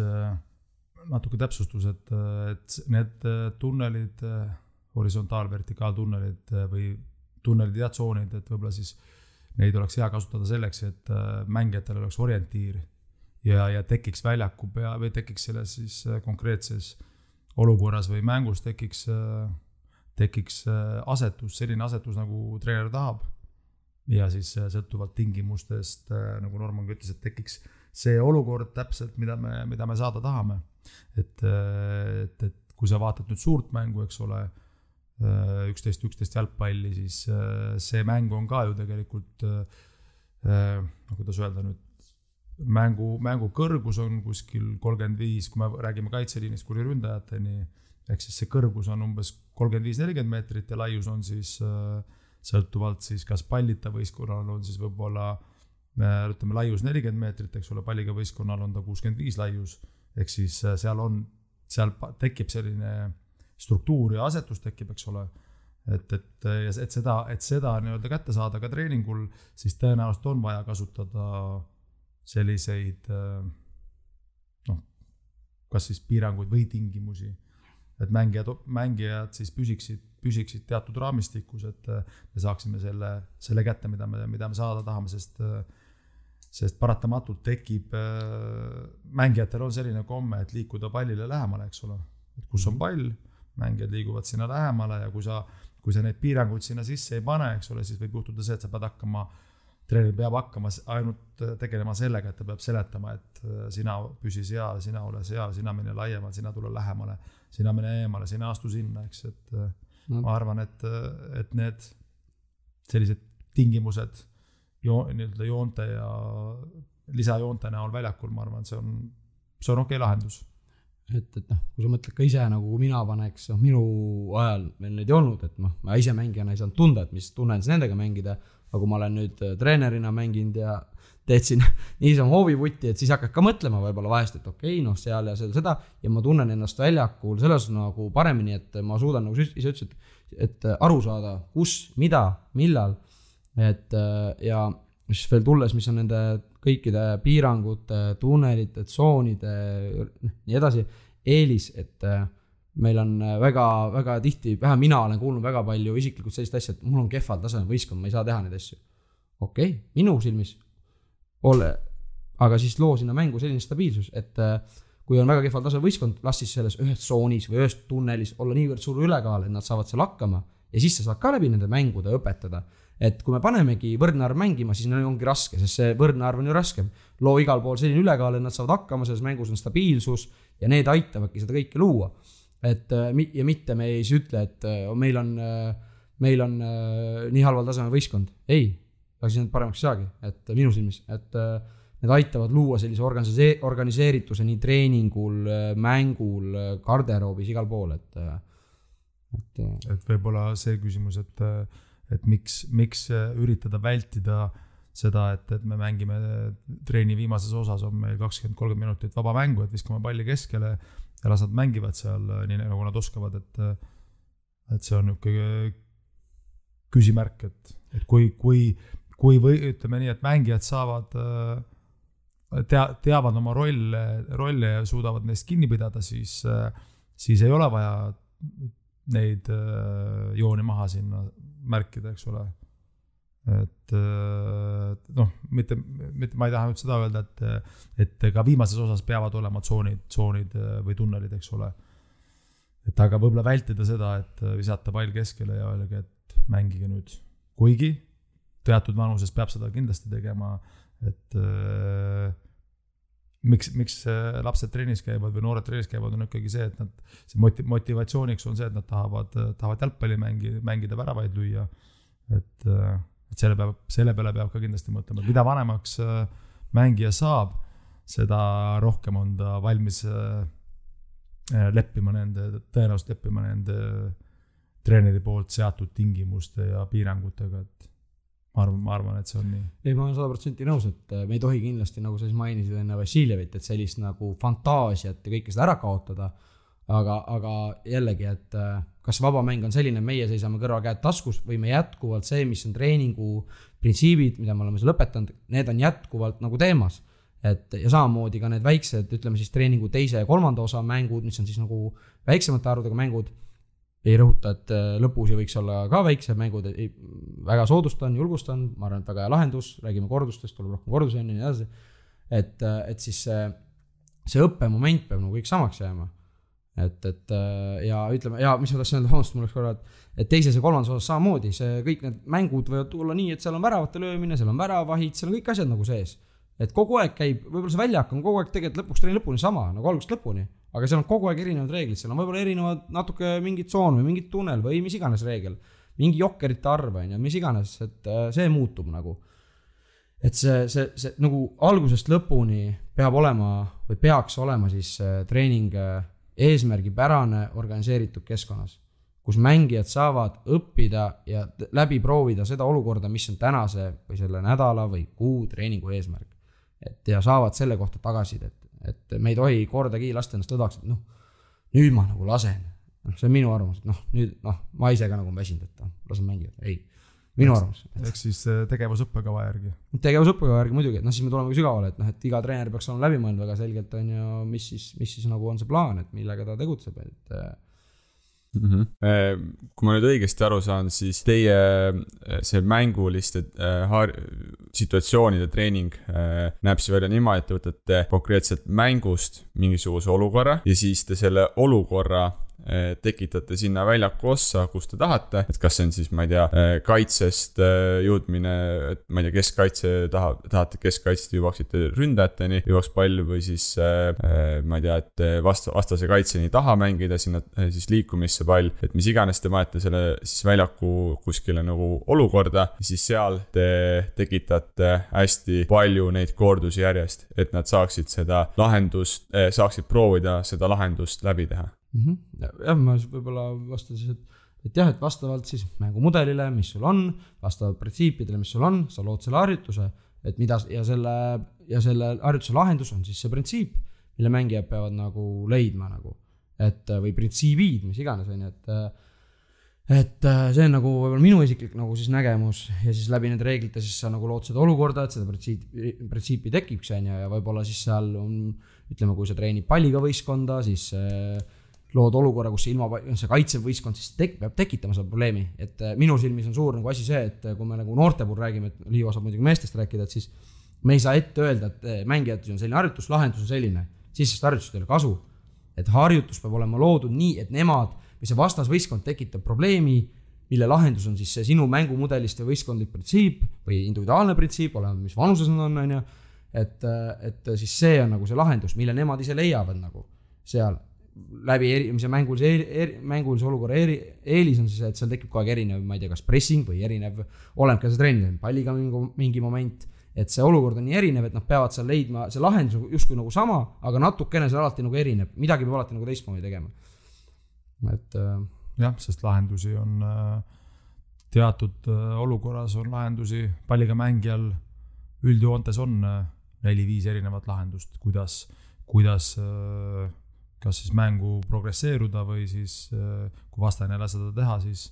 Speaker 3: natuke täpsustus, et need tunnelid, horisontaal-, vertikaaltunnelid või tunnelid ja tsoonid, et võib-olla siis neid oleks hea kasutada selleks, et mängijatel oleks orientiir ja tekiks väljaku pea või tekiks selles siis konkreetses olukorras või mängus tekiks asetus, selline asetus nagu treener tahab ja siis sõltuvalt tingimustest, nagu Norman ütles, et tekiks see olukord täpselt, mida me saada tahame. Et kui sa vaatad nüüd suurt mängu, eks ole, 11 jalgpalli, siis see mäng on ka ju tegelikult, kuidas öelda nüüd, mängu kõrgus on kuskil 35, kui me räägime kaitseliinist kuni ründajateni, ehk siis see kõrgus on umbes 35-40 meetrit ja laius on siis sõltuvalt siis kas pallita võistkonnal on siis võib-olla ütleme laius 40 meetrit, eks ole, palliga võistkonnal on ta 65 laius, ehk siis seal tekib selline struktuur ja asetus tekib, eks ole, et seda nii-öelda kätte saada ka treeningul, siis tõenäoliselt on vaja kasutada selliseid kas siis piiranguid või tingimusi, et mängijad siis püsiksid teatud raamistikus, et me saaksime selle kätte, mida me saada tahame, sest paratamatult tekib, mängijatel on selline komme, et liikuda pallile lähemale, eks ole, et kus on pall, mängijad liiguvad sinna lähemale ja kui sa neid piiranguid sinna sisse ei pane, eks ole, siis võib juhtuda see, et sa pead treener peab hakkama ainult tegelema sellega, et ta peab seletama, et sina püsi seal, sina ole seal, sina mine laiemalt, sina tule lähemale, sina mine eemale, sina astu sinna, eks, et ma arvan, et need sellised tingimused nii-öelda joonte ja lisajoonte näol väljakul, ma arvan, see on okei lahendus.
Speaker 4: Et kui sa mõtled ka ise, nagu mina paneks, minu ajal meil neid ei olnud, et ma ise mängijana ei saanud tunda, et mis tunnen siis nendega mängida, aga kui ma olen nüüd treenerina mänginud ja teedsin niisama hoovivutti, et siis hakkad ka mõtlema võib-olla vahest, et okei, seal ja seda ja ma tunnen ennast väljakul selles nagu paremini, et ma suudan, nagu ise ütlesid, et aru saada, kus, mida, millal, ja siis veel tulles, mis on nende kõikide piirangute, tunnelite, tsoonide, nii edasi, eelis, et meil on väga, väga tihti, vähe mina olen kuulnud väga palju isiklikult sellist asja, et mul on kehval taseme võistkond, ma ei saa teha neid asju. Okei, minu silmis aga siis loo sinna mängu selline stabiilsus, et kui on väga kehval taseme võistkond, las siis selles ühes tsoonis või ühes tunnelis olla niivõrd suur ülekaal, et nad saavad seal hakkama ja siis sa saad ka läbi nende mängude õpetada, et kui me panemegi võrdne arv mängima, siis neil ongi raske, sest see võrdne arv on ju raskem. Loo igal pool selline ülekaal, et nad saavad hakkama, selles mängus on stabiilsus ja need aitavadki seda kõike luua. Et, ja mitte me ei ütle, et meil on nii halval taseme võistkond. Ei, aga siis need paremaks saagi, et minu silmis, et need aitavad luua sellise organiseerituse nii treeningul, mängul, garderoobis, igal pool,
Speaker 3: et võib-olla see küsimus, et miks üritada vältida seda, et me mängime treeni viimases osas on meil 20-30 minutit vaba mängu, et viskame palli keskele ja las nad mängivad seal nii nagu nad oskavad, et see on niisugune küsimärk, et kui või ütleme nii, et mängijad saavad teavad oma rolle ja suudavad neist kinni pidada, siis ei ole vaja neid jooni maha sinna märkida, eks ole. Et mitte ma ei taha nüüd seda öelda, et ka viimases osas peavad olema tsoonid või tunnelid, eks ole. Et aga võib-olla vältida seda, et visata pall keskele ja öelge, et mängige nüüd. Kuigi teatud vanuses peab seda kindlasti tegema, et miks lapsed treenis käivad või noored treenis käivad on ikkagi see, et see motivatsiooniks on see, et nad tahavad jalgpalli mängida, väravaid lüüa, et selle peale peab ka kindlasti mõtlema, et mida vanemaks mängija saab, seda rohkem on ta valmis tõenäoliselt leppima nende treeneri poolt seatud tingimuste ja piirangutega, et ma arvan, et see on nii.
Speaker 4: Ei, ma olen 100% nõus, et me ei tohi kindlasti, nagu sa siis mainisid enne Vassiljevit, et sellist nagu fantaasiat ja kõike seda ära kaotada, aga jällegi, et kas vaba mäng on selline, meie seisame kõrval käed taskus või me jätkuvalt see, mis on treeningu printsiibid, mida me oleme lõpetanud, need on jätkuvalt nagu teemas. Ja samamoodi ka need väiksed, ütleme siis treeningu teise ja kolmanda osa mängud, mis on siis nagu väiksemate arvudega mängud, ei rõhuta, et lõpus võiks olla ka väiksed mängud, väga soodustan, julgustan, ma arvan, et väga hea lahendus, räägime kordustest, tuleb rohkem kordusi ja nii edasi, et siis see õppemoment peab nagu kõik samaks jääma. Ja ütleme, ja mis ma tahtsin öelda, mul oleks korra, et teises ja kolmandas osas samamoodi, see kõik need mängud võivad tulla nii, et seal on väravate löömine, seal on väravahid, seal on kõik asjad nagu sees. Et kogu aeg käib, võib-olla see väljak on kogu aeg tegelikult lõpuks treeni lõpuni sama, nagu algusest lõpuni, aga seal on kogu aeg erinevad reeglid, seal on võib-olla erinevad natuke mingid tsoon või mingid tunnel või mis iganes reegel, mingi jokkerite arv, mis iganes, et see muutub nagu. Et see nagu algusest lõpuni peab olema või peaks olema siis treening eesmärgipärane organiseeritud keskkonnas, kus mängijad saavad õppida ja läbi proovida seda olukorda, mis on tänase või selle nädala või kuu treeningu eesmärk. Ja saavad selle kohta tagasid, et me ei tohi kordagi lasta ennast lõdvaks, et nüüd ma nagu lasen. See on minu arvamus, et ma ise ka nagu on väsinud, et lasen mängida. Ei, minu arvamus.
Speaker 3: Eks siis tegevusõppekava järgi.
Speaker 4: Tegevusõppekava järgi muidugi, et siis me tuleme sügavale, et iga treener peaks olema läbi mõelnud väga selgelt, on ju, mis siis nagu on see plaan, et millega ta tegutseb, et
Speaker 2: Kui ma nüüd õigesti aru saan, siis teie see mänguliste situatsioonide treening näeb see välja niimoodi, et te võtate konkreetselt mängust mingisuguse olukorra ja siis te selle olukorra tekitate sinna väljaku ossa, kus te tahate, et kas see on siis, ma ei tea, kaitsest jõudmine, et ma ei tea, keskkaitse tahate keskkaitsest jõuaksite ründajateni, jõuaks palju või siis ma ei tea, et vastase kaitseni taha mängida sinna siis liikumisse pall, et mis iganes te panete selle siis väljaku kuskile nagu olukorda, siis seal te tekitate hästi palju neid kordusi järjest, et nad saaksid seda lahendust, saaksid proovida seda lahendust läbi teha.
Speaker 4: Jah, ma võib-olla vastan siis, et jah, et vastavalt siis mängumudelile, mis sul on, vastavalt printsiipidele, mis sul on, sa lood selle harjutuse, et mida, ja selle harjutuse lahendus on siis see printsiip, mille mängijad peavad nagu leidma nagu, et või printsiibid, mis iganes on, et see on nagu võib-olla minu isiklik nagu siis nägemus ja siis läbi need reeglite siis sa nagu lood seda olukorda, et seda printsiipi tekiks ja võib-olla siis seal on, ütleme, kui sa treenid palliga võistkonda, siis lood olukorra, kus see kaitsev võistkond siis peab tekitama seda probleemi, et minu silmis on suur nagu asi see, et kui me nagu noorte puhul räägime, et Liivo saab muidugi meestest rääkida, et siis me ei saa ette öelda, et mängijad on selline harjutus, lahendus on selline, siis sest harjutust ei ole kasu, et harjutus peab olema loodud nii, et nemad või see vastasvõistkond tekitab probleemi mille lahendus on siis see sinu mängumudelist või võistkondlik printsiip või individuaalne printsiip, olema mis vanuses nad on ju, et siis see on nagu see lahendus, mille nemad ise leiavad nagu seal läbi mis mängulise olukorra eelis on siis, et seal tekib kogu aeg erinev, ma ei tea, kas pressing või erinev, oleneb ka see trenn, palliga mingi moment, et see olukord on nii erinev, et nad peavad seal leidma, see lahendus justkui nagu sama, aga natukene see alati nagu erineb, midagi peab alati nagu teistmoodi tegema. Et
Speaker 3: jah, sest lahendusi on teatud olukorras on lahendusi, palliga mängijal üldjoontes on 4-5 erinevat lahendust, kuidas kas siis mängu progresseeruda või siis kui vastane ei lase seda teha, siis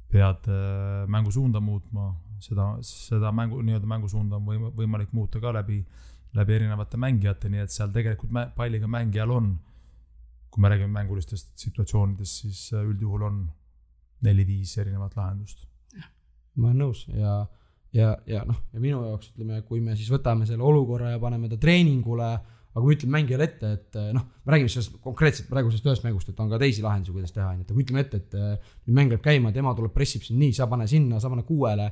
Speaker 3: pead mängu suunda muutma, seda mängu suunda on võimalik muuta ka läbi erinevate mängijate, nii et seal tegelikult palliga mängijal on, kui me räägime mängulistest situatsioonidest, siis üldjuhul on 4-5 erinevat lahendust.
Speaker 4: Ma olen nõus ja minu jaoks ütleme, kui me siis võtame selle olukorra ja paneme ta treeningule, aga kui ütleme mängijale ette, et me räägime sellest konkreetselt praegu sellest ühest mängust, et on ka teisi lahendusi, kuidas teha, et kui ütleme ette, et nüüd mäng läheb käima, tema tuleb pressib siin nii, sa pane sinna, sa pane 6-le,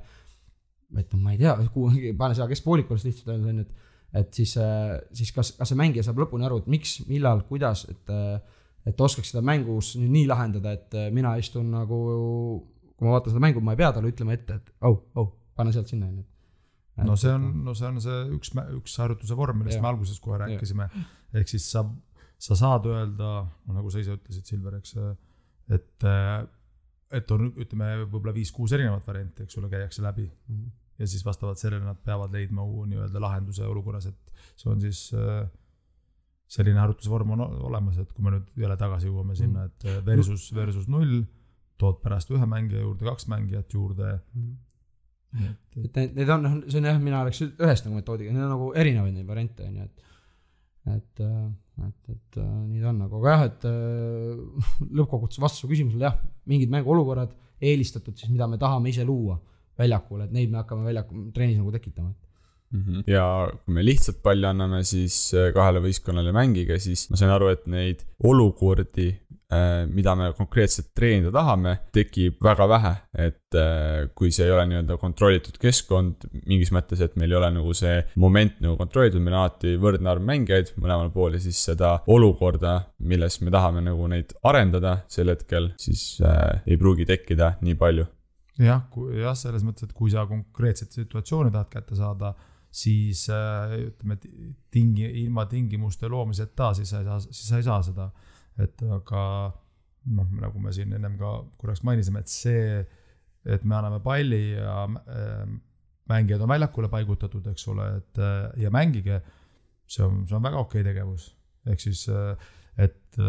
Speaker 4: et ma ei tea, pane seda keskpoolikule lihtsalt öelda, et siis kas see mängija saab lõpuni aru, et miks, millal, kuidas, et oskaks seda mängus nii lahendada, et mina istun nagu, kui ma vaatan seda mängu, ma ei pea talle ütlema ette, et pane sealt sinna.
Speaker 3: No see on see üks harjutuse vorm, millest me alguses kohe rääkisime. Ehk siis sa saad öelda, nagu sa ise ütlesid, Silver, eks, et on, ütleme, võib-olla 5-6 erinevat varianti, eks sulle käiakse läbi. Ja siis vastavalt sellele nad peavad leidma nii-öelda lahenduse olukorras, et see on siis selline harjutuse vorm on olemas, et kui me nüüd jälle tagasi jõuame sinna, et versus 0, tood pärast ühe mängija juurde, 2 mängijat juurde.
Speaker 4: Et need on, see on jah, mina oleks ühest nagu metoodiga, need on nagu erinevaid neid variante, et nii on nagu, aga jah, et lõppkokkuvõttes vastus su küsimusele, jah, mingid mänguolukorrad eelistatud, siis mida me tahame ise luua väljakul, et neid me hakkame treenis nagu tekitama.
Speaker 2: Ja kui me lihtsalt palli anname siis 2 võistkonnale mängiga, siis ma sain aru, et neid olukordi, mida me konkreetselt treenida tahame, tekib väga vähe, et kui see ei ole nii-öelda kontrollitud keskkond mingis mõttes, et meil ei ole nagu see moment nagu kontrollitud, meil on alati võrdne arv mängijaid mõlemal pool ja siis seda olukorda, milles me tahame nagu neid arendada sel hetkel, siis ei pruugi tekkida nii palju.
Speaker 3: Jah, selles mõttes, et kui sa konkreetset situatsiooni tahad kätte saada, siis ütleme, ilma tingimuste loomiseta, siis sa ei saa seda. Et aga nagu me siin ennem ka korraks mainisime, et see, et me anname palli ja mängijad on väljakule paigutatud, eks ole, ja mängige, see on väga okei tegevus. Ehk siis, et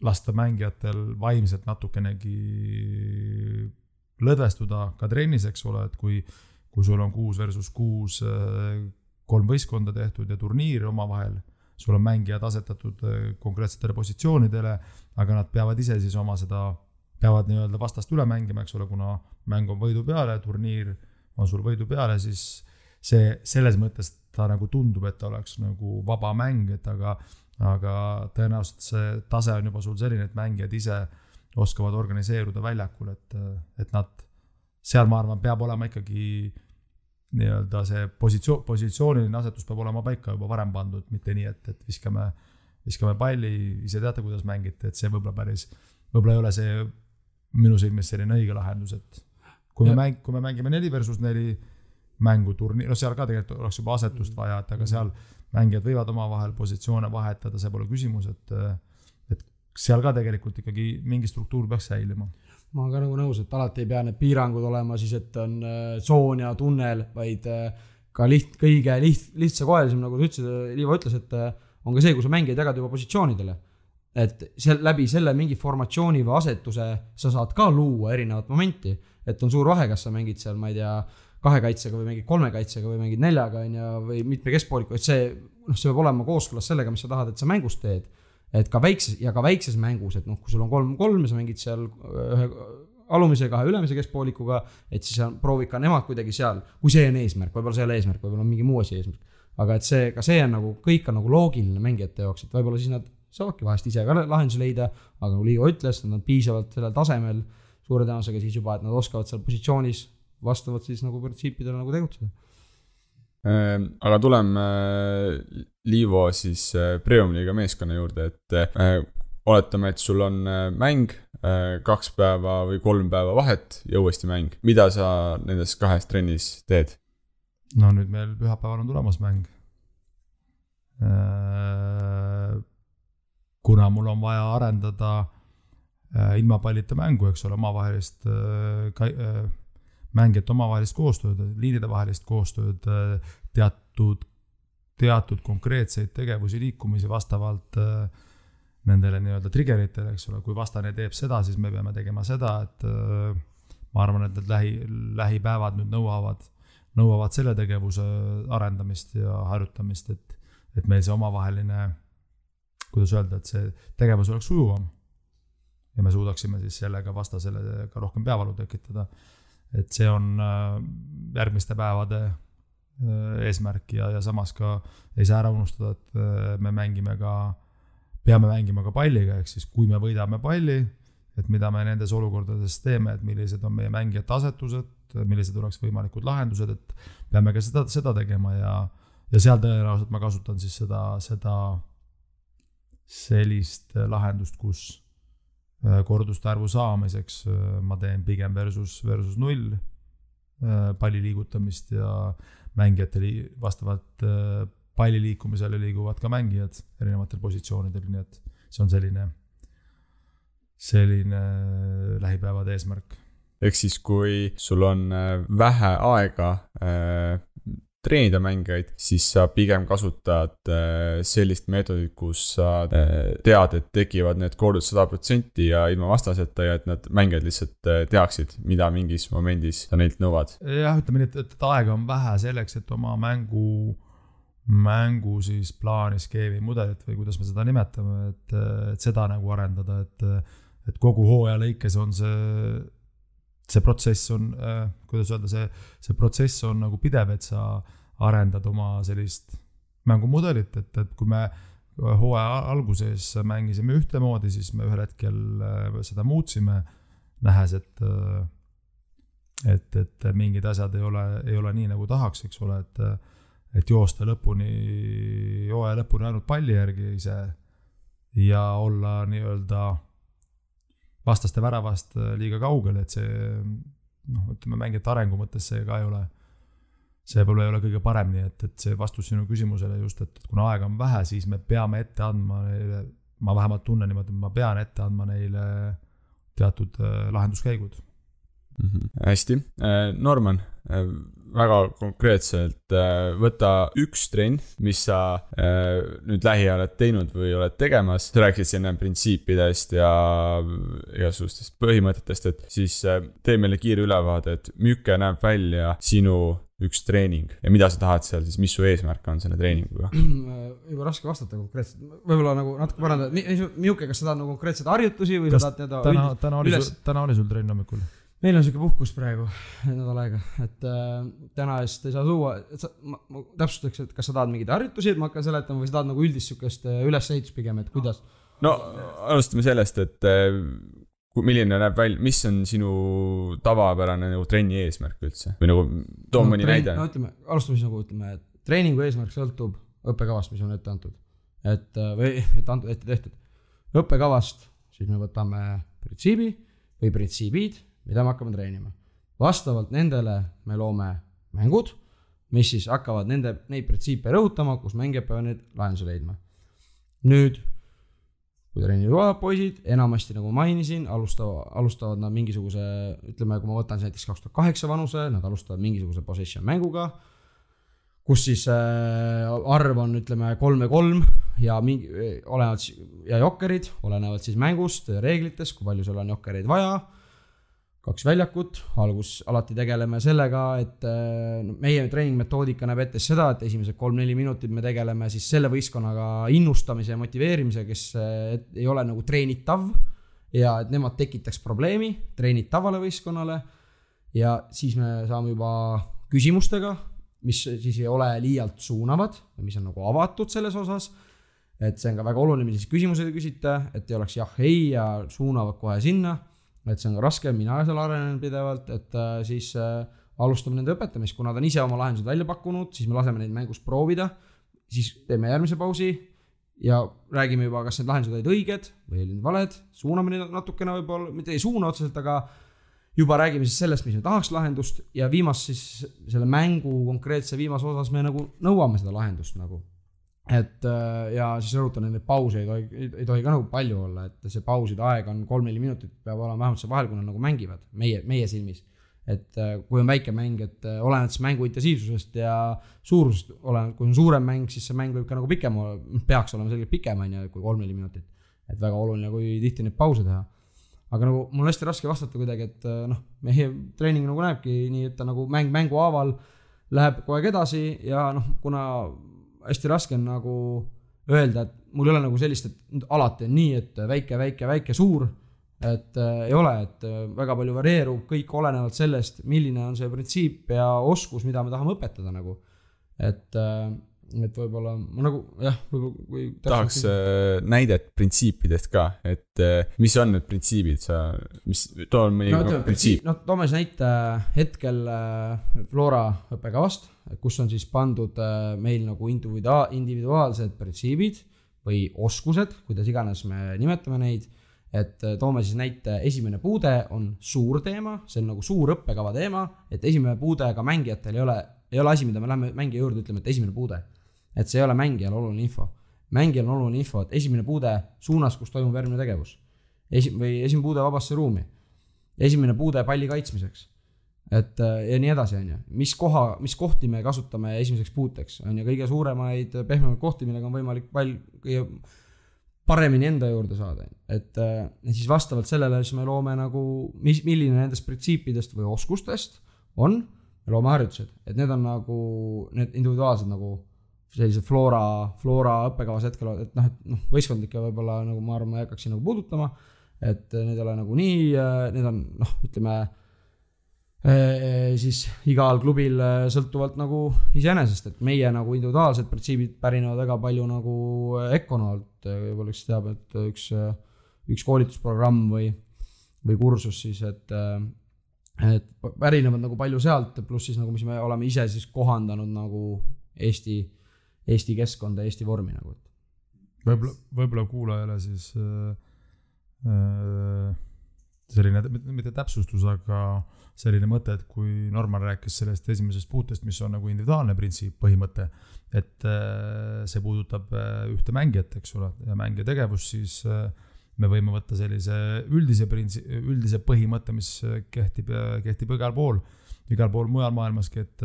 Speaker 3: lasta mängijatel vaimselt natukenegi lõdvestuda ka trennis, eks ole, et kui sul on 6 versus 6 3 võistkonda tehtud ja turniir oma vahel, sul on mängijad asetatud konkreetsetele positsioonidele, aga nad peavad ise siis peavad nii-öelda vastast üle mängima, eks ole, kuna mäng on võidu peale, turniir on sul võidu peale, siis see selles mõttes ta nagu tundub, et ta oleks nagu vaba mäng, et aga tõenäoliselt see tase on juba sul selline, et mängijad ise oskavad organiseeruda väljakul, et nad seal, ma arvan, peab olema ikkagi nii-öelda see positsiooniline asetus peab olema paika juba varem pandud, mitte nii, et viskame palli, ise teate, kuidas mängite, et see võib-olla ei ole see minu silmis selline õige lahendus, et kui me mängime 4 versus 4 mänguturniir, seal ka tegelikult oleks juba asetust vaja, et aga seal mängijad võivad oma vahel positsioone vahetada, see pole küsimus, et seal ka tegelikult ikkagi mingi struktuur peaks säilima.
Speaker 4: Ma olen ka nagu nõus, et alati ei pea need piirangud olema siis, et on tsoon ja tunnel, vaid ka kõige lihtsakoelisem, nagu sa ütlesid, Liiva ütles, et on ka see, kui sa mängijad jagad juba positsioonidele. Et läbi selle mingi formatsiooni või asetuse sa saad ka luua erinevat momenti, et on suur vahe, kas sa mängid seal, ma ei tea, 2 kaitsega või mängid 3 kaitsega või mängid 4 või mitme keskpooliku, et see peab olema kooskõlas sellega, mis sa tahad, et sa mängus teed. Et ka väikses mängus, et kui sul on 3-3 ja sa mängid seal ühe alumise 2 ülemise keskpoolikuga, et siis proovid ka nemad kuidagi seal, kui see on eesmärk, võib-olla see ei ole eesmärk, võib-olla on mingi muu asi eesmärk. Aga et see on nagu, kõik on nagu loogiline mängijate jaoks, et võib-olla siis nad saavadki vahest ise ka lahendusi leida, aga nagu Liivo ütles, nad on piisavalt sellel tasemel suure tõenäosusega siis juba, et nad oskavad seal positsioonis vastavalt siis nagu printsiipidele nagu tegutseda.
Speaker 2: Aga tuleme Liivo siis Premium-liiga meeskonna juurde, et oletame, et sul on mäng 2 päeva või 3 päeva vahet ja uuesti mäng. Mida sa nendes 2 trennis teed?
Speaker 3: No nüüd meil pühapäeval on tulemas mäng. Kuna mul on vaja arendada ilma pallita mängu, eks ole, omavahelist mängijate omavahelist koostööd, liinide vahelist koostööd, teatud konkreetseid tegevusi, liikumisi vastavalt nendele nii-öelda triggeritele, eks ole, kui vastane teeb seda, siis me peame tegema seda, et ma arvan, et need lähipäevad nüüd nõuavad selle tegevuse arendamist ja harjutamist, et meil see omavaheline, kuidas öelda, et see tegevus oleks sujuvam ja me suudaksime siis sellega vastasele ka rohkem peavalu tekitada. Et see on järgmiste päevade eesmärk ja samas ka ei saa ära unustada, et me peame mängima ka palliga, ehk siis kui me võidame palli, et mida me nendes olukordades teeme, et millised on meie mängijate asetused, millised oleks võimalikud lahendused, et peame ka seda tegema ja seal tõenäoliselt ma kasutan siis seda sellist lahendust, kus korduste arvu saamiseks ma teen pigem versus 0 palli liigutamist ja mängijate vastavalt palli liikumisele liiguvad ka mängijad erinevatel positsioonidel, nii et see on selline lähipäevade eesmärk.
Speaker 2: Ehk siis, kui sul on vähe aega treenida mängijaid, siis sa pigem kasutad sellist meetodit, kus sa tead, et tekivad need koordud 100% ja ilma vastaseta ja et nad mängijad lihtsalt teaksid, mida mingis momendis sa neilt nõuad.
Speaker 3: Jah, ütleme nii, et aega on vähe selleks, et oma mängu siis plaani, skeemi, mudelit või kuidas me seda nimetame, et seda nagu arendada, et kogu hooaja lõikes on see protsess on, kuidas öelda, see protsess on nagu pidev, et sa arendad oma sellist mängumudelit, et kui me hooaja alguses mängisime ühtemoodi, siis me ühel hetkel seda muutsime, nähes, et mingid asjad ei ole nii nagu tahaks, eks ole, et joosta hooaja lõpuni ainult palli järgi ise ja olla nii-öelda vastaste väravast liiga kaugel, et see, ütleme, mängijate arengu mõttes see ka ei ole, see võib-olla ei ole kõige parem, nii et see vastus sinu küsimusele just, et kuna aega on vähe, siis me peame ette andma neile, ma vähemalt tunnen niimoodi, et ma pean ette andma neile teatud lahenduskäigud.
Speaker 2: Hästi, Norman, väga konkreetselt võta üks trenn, mis sa nüüd lähiajal oled teinud või oled tegemas. Sa rääkisid siin printsiipidest ja igasugustest põhimõtetest, et siis tee meile kiire ülevaade, et milline näeb välja sinu üks treening ja mida sa tahad seal, siis mis su eesmärk on selle treeninguga?
Speaker 4: Juba raske vastata konkreetselt. Võib-olla nagu natuke parandada. Milline, kas sa tahad nagu konkreetselt harjutusi või sa tahad
Speaker 3: täna oli sul trenn hommikul?
Speaker 4: Meil on siuke puhkus praegu nädal aega, et täna eest ei saa tuua, ma täpsustaks, et kas sa tahad mingeid harjutusi, et ma hakkan seletama või sa tahad nagu üldist siukest ülesehitus pigem, et kuidas?
Speaker 2: No, alustame sellest, et milline näeb välja, mis on sinu tavapärane nagu trenni eesmärk üldse? Või nagu too mõni näide?
Speaker 4: No ütleme, alustame siis nagu ütleme, et treeningu eesmärk sõltub õppekavast, mis on ette antud. Või ette tehtud. Õppekavast siis me võtame printsiibi või printsiibid, mida me hakkame treenima. Vastavalt nendele me loome mängud, mis siis hakkavad neid printsiipe rõhutama, kus mängijad peavad neid lahendusi leidma. Nüüd, kui treenid tulevad poisid, enamasti nagu mainisin, alustavad nad mingisuguse, ütleme, kui ma võtan näiteks 2008 vanuse, nad alustavad mingisuguse possession mänguga, kus siis arv on, ütleme, 3-3 ja jokkerid, olenevad siis mängust, reeglitest, kui palju sul on jokkereid vaja, 2 väljakut, alati tegeleme sellega, et meie treeningmetoodika näeb ette seda, et esimesed 3-4 minutit me tegeleme siis selle võistkonnaga innustamise ja motiveerimise, kes ei ole nagu treenitav ja et nemad tekitaks probleemi treenitavale võistkonnale ja siis me saame juba küsimustega, mis siis ei ole liialt suunavad, mis on nagu avatud selles osas, et see on ka väga oluline, siis küsimused küsite, et ei oleks jah, ei ja suunavad kohe sinna. et see on raske, mina seal arenen pidevalt, et siis alustame nende õpetamist, kuna ta on ise oma lahendused välja pakkunud, siis me laseme neid mängus proovida, siis teeme järgmise pausi ja räägime juba, kas need lahendused olid õiged või olid valed, suuname neid natukene võib-olla, mitte ei suuna otseselt, aga juba räägime siis sellest, mis me tahaks lahendust ja viimast siis selle mängu konkreetse viimase osas me nagu nõuame seda lahendust nagu. Et ja siis rõhutan, et neid pause ei tohi ka nagu palju olla, et see pauside aeg on 3-4 minutit, peab olema vähemalt see vahel, kui nad nagu mängivad meie silmis. Et kui on väike mäng, et olened siis mängu intensiivsusest ja suurusest, kui on suurem mäng, siis see mäng võib ka nagu pikem, peaks olema selgelt pikem kui 3-4 minutit. Et väga oluline, kui tihti neid pause teha. Aga nagu mul on hästi raske vastata kuidagi, et meie treening nagu näebki nii, et ta nagu mängu haaval läheb kogu aeg edasi ja kuna hästi raske on nagu öelda, et mul ei ole nagu sellist, et alati on nii, et väike, suur, et ei ole, et väga palju varieerub, kõik olenevalt sellest, milline on see printsiip ja oskus, mida me tahame õpetada nagu. Et võib-olla ma nagu kui
Speaker 2: tahaks näidet printsiipidest ka, et mis on need printsiibid, too on mõni printsiip.
Speaker 4: Toome siis näite hetkel Flora õppekavast, kus on siis pandud meil nagu individuaalsed printsiibid või oskused, kuidas iganes me nimetame neid, et toome siis näite, esimene puude on suur teema, see on nagu suur õppekava teema, et esimene puude ka mängijatel ei ole asi, mida me läheme mängija juurde, ütleme, et esimene puude. Et see ei ole mängijal oluline info. Mängijal on oluline info, et esimene puude suunas, kus toimub järgmine tegevus. Või esimene puude vabasse ruumi. Esimene puude palli kaitsmiseks. Et, ja nii edasi on ju. Mis kohti me kasutame esimeseks puuteks. On ju kõige suuremaid pehmemaid kohti, millega on võimalik pall kõige paremini enda juurde saada. Et siis vastavalt sellele siis me loome nagu, milline nendest printsiipidest või oskustest on, me loome harjutused. Et need on nagu, need individuaalsed nagu sellised Flora õppekavas hetkel, et võistkondlikke võib-olla nagu ma arvan, ma ei hakkaks siin nagu puudutama, et need ei ole nagu nii, need on, ütleme, siis igal klubil sõltuvalt nagu iseenesest, et meie nagu individuaalsed printsiibid pärinevad väga palju nagu Econolt, võib-olla üks teab, et üks koolitusprogramm või kursus siis, et pärinevad nagu palju sealt, pluss siis nagu, mis me oleme ise siis kohandanud nagu Eesti keskkonda, Eesti vormi nagu.
Speaker 3: Võib-olla kuulajale siis selline, mitte täpsustus, aga selline mõte, et kui Norman rääkis sellest esimesest puutest, mis on nagu individuaalne printsiip, põhimõte, et see puudutab ühte mängijat, eks ole, ja mängija tegevus, siis me võime võtta sellise üldise põhimõtte, mis kehtib igal pool mujal maailmaski, et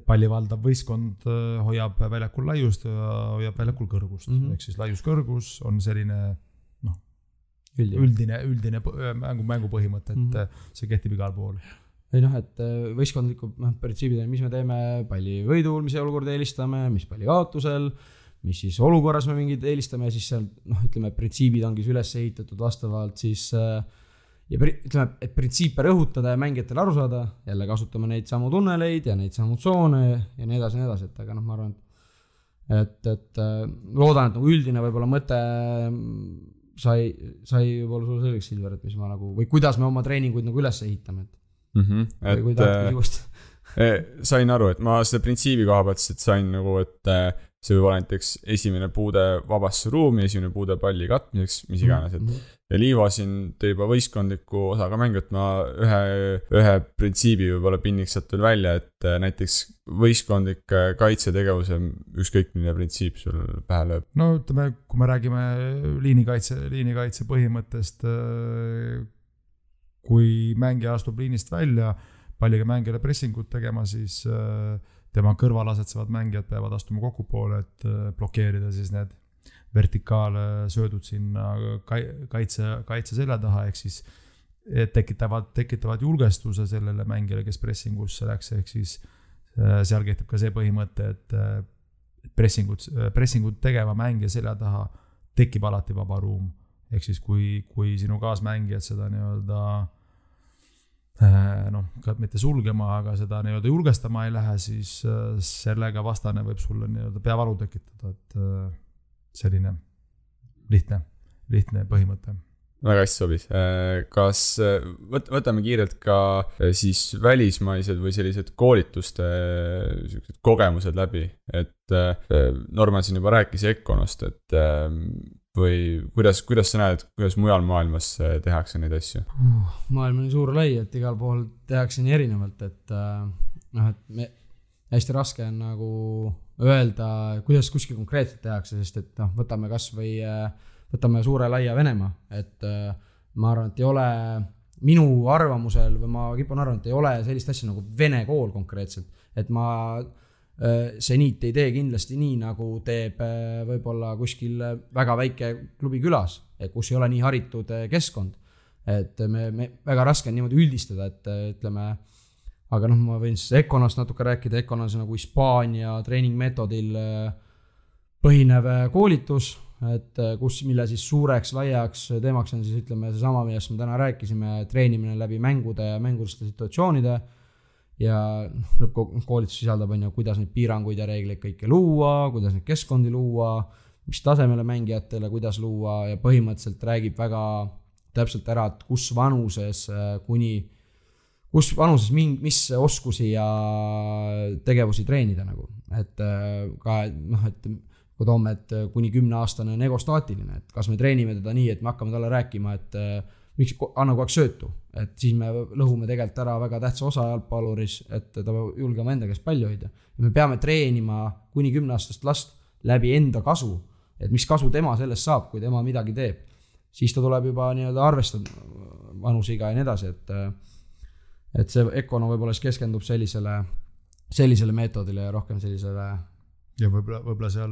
Speaker 3: palli valdav võistkond hoiab väljakul laiust ja hoiab väljakul kõrgust. Ehk siis laius-kõrgus on selline üldine mängu põhimõte, et see kehtib igal pool.
Speaker 4: Ei et võistkondlikud printsiibid, mis me teeme palli võidul, mis olukord eelistame, mis palli kaotusel, mis siis olukorras me mingid eelistame ja siis seal, ütleme, printsiibid ongi üles ehitatud vastavalt siis ja ütleme, et printsiipe rõhutada ja mängijatele aru saada, jälle kasutame neid samu tunneleid ja neid samu tsoone ja nii edasi, et aga ma arvan, et loodan, et nagu üldine võib-olla mõte sai võib-olla sulle selgeks, Silver, et mis ma nagu, või kuidas me oma treeninguid nagu üles ehitame.
Speaker 2: Sain aru, et ma seda printsiibi koha pealt sain nagu, et see võib olla näiteks esimene puude vabasse ruumi, esimene puude palli katmiseks, mis iganes, ja Liiva siin tõi juba võistkondliku osaga mängu, et ma ühe printsiibi võib-olla pinniks sealt veel välja, et näiteks võistkondlik kaitsetegevuse ükskõik milline printsiip sul pähe lööb.
Speaker 3: No ütleme, kui me räägime liinikaitse põhimõttest, kui mängija astub liinist välja, palliga mängijale pressingut tegema, siis tema kõrval asetsevad mängijad peavad astuma kokku poole, et blokeerida siis need vertikaalsöödud sinna kaitse selja taha, ehk siis tekitavad julgestuse sellele mängijale, kes pressingusse läks, ehk siis seal kehtib ka see põhimõte, et pressingut tegeva mängija selja taha tekib alati vaba ruum, ehk siis kui sinu kaasmängijad seda nii-öelda mitte sulgema, aga seda nii-öelda julgestama ei lähe, siis sellega vastane võib sulle nii-öelda peavalu tekitada, et selline lihtne põhimõte.
Speaker 2: väga hästi sobis. Kas võtame kiirelt ka siis välismaised või sellised koolituste kogemused läbi, et Norman siin juba rääkis Econost, et või kuidas sa näed, kuidas mujal maailmas tehakse neid asju?
Speaker 4: Maailm on suur lai, et igal pool tehakse nii erinevalt, et hästi raske on nagu öelda, kuidas kuskil konkreetselt tehakse, sest et võtame kas või võtame suure laia Venemaa, et ma arvan, et ei ole minu arvamusel või ma kipun arvan, et ei ole sellist asja nagu Vene kool konkreetselt, et see NIIT ei tee kindlasti nii, nagu teeb võib-olla kuskil väga väike klubi külas, kus ei ole nii haritud keskkond, et me väga raske on niimoodi üldistada, et ütleme, aga ma võin siis Econost natuke rääkida, Econ on see nagu Hispaania treeningmetodil põhinev koolitus, et mille siis suureks laiaks teemaks on siis ütleme seesama, millest me täna rääkisime, treenimine läbi mängude ja mänguliste situatsioonide ja lõppkoolitus sisaldab kuidas neid piiranguid ja reegleid kõike luua, kuidas neid keskkondi luua, mis tasemele mängijatele, kuidas luua ja põhimõtteliselt räägib väga täpselt ära, et kus vanuses mis oskusi ja tegevusi treenida nagu, et ka et kui toome, et kuni 10-aastane on egostaatiline, et kas me treenime teda nii, et me hakkame talle rääkima, et miks anna kogu aeg söötu, et siis me lõhume tegelikult ära väga tähtsa osa jalgpalluris, et ta peab julgema enda käest palju hoida. Ja me peame treenima kuni 10-aastast last läbi enda kasu, et mis kasu tema sellest saab, kui tema midagi teeb. Siis ta tuleb juba nii-öelda arvestada vanusiga ja nii edasi, et see Econ võib-olla keskendub sellisele meetodile ja rohkem sellisele.
Speaker 3: Ja võib-olla seal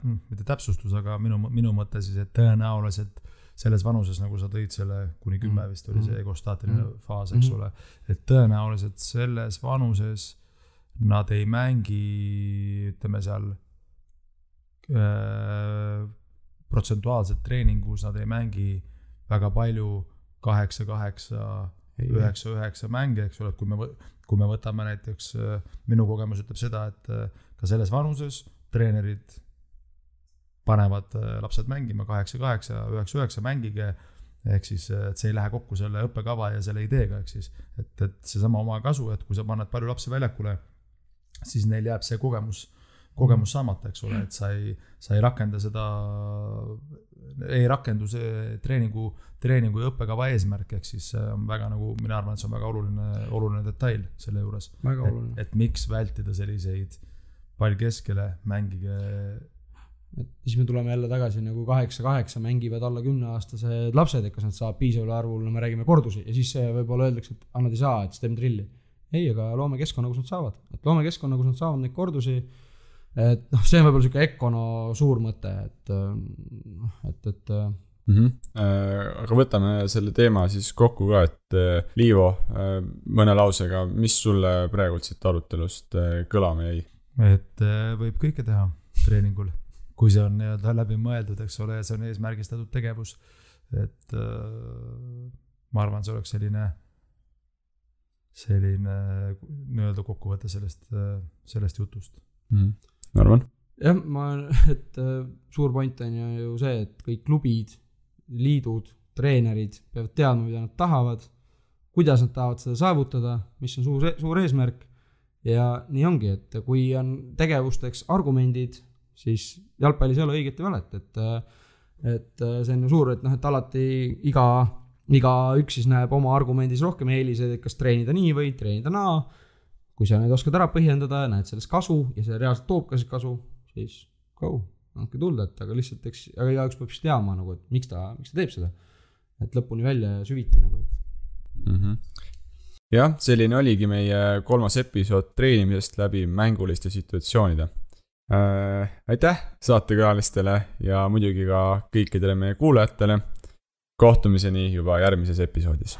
Speaker 3: mitte täpsustus, aga minu mõte siis, et tõenäoliselt selles vanuses, nagu sa tõid selle kuni 10 vist oli see egostaatiline faas, eks ole, et tõenäoliselt selles vanuses nad ei mängi, ütleme seal protsentuaalselt treeningus, nad ei mängi väga palju 8-8, 9-9 mänge, eks ole, et kui me võtame näiteks, minu kogemus ütleb seda, et ka selles vanuses treenerid panevad lapsed mängima 8-8, 9-9 mängige, ehk siis et see ei lähe kokku selle õppekava ja selle ideega, ehk siis, et seesama oma kasu, et kui sa paned palju lapsi väljakule, siis neil jääb see kogemus saamata, eks ole, et sa ei rakenda seda, ei rakendu see treeningu ja õppekava eesmärk, ehk siis on väga nagu, mina arvan, et see on väga oluline detail selle juures. Et miks vältida selliseid pall keskele, mängige.
Speaker 4: Et siis me tuleme jälle tagasi nagu 8-8 mängivad alla 10-aastased lapsed, et kas nad saab piisavale arvul, me räägime kordusi ja siis võib-olla öeldakse, et nad ei saa, et siis teeme trilli. Ei, aga loome keskkonna, kus nad saavad. Et loome keskkonna, kus nad saavad neid kordusi. Et see on võib-olla selline Econo suur mõte, et
Speaker 2: Aga võtame selle teema siis kokku ka, et Liivo, mõne lausega, mis sulle praegu siit arutelust kõlama jäi?
Speaker 3: Et võib kõike teha treeningul, kui see on läbi mõeldud, eks ole, ja see on eesmärgistatud tegevus, et ma arvan, see oleks selline nii-öelda kokkuvõte sellest jutust.
Speaker 2: Arvan?
Speaker 4: Jah, et suur point on ju see, et kõik klubid, liidud, treenerid peavad teadma, mida nad tahavad, kuidas nad tahavad seda saavutada, mis on suur eesmärk ja nii ongi, et kui on tegevusteks argumendid, siis jalgpallis ei ole õiget ja valet, et see on ju suur, et alati iga üks siis näeb oma argumendis rohkem eelised, et kas treenida nii või treenida naa, kui sa need oskad ära põhjendada ja näed sellest kasu ja see reaalselt toob ka kasu, siis go, andke tulda, aga lihtsalt aga igaüks peab siis teama, nagu, et miks ta teeb seda, et lõpuni välja ja süviti nagu.
Speaker 2: Jah, selline oligi meie 3. episood treenimisest läbi mänguliste situatsioonide. Aitäh saatekülalistele ja muidugi ka kõikidele meie kuulajatele. Kohtumiseni juba järgmises episoodis.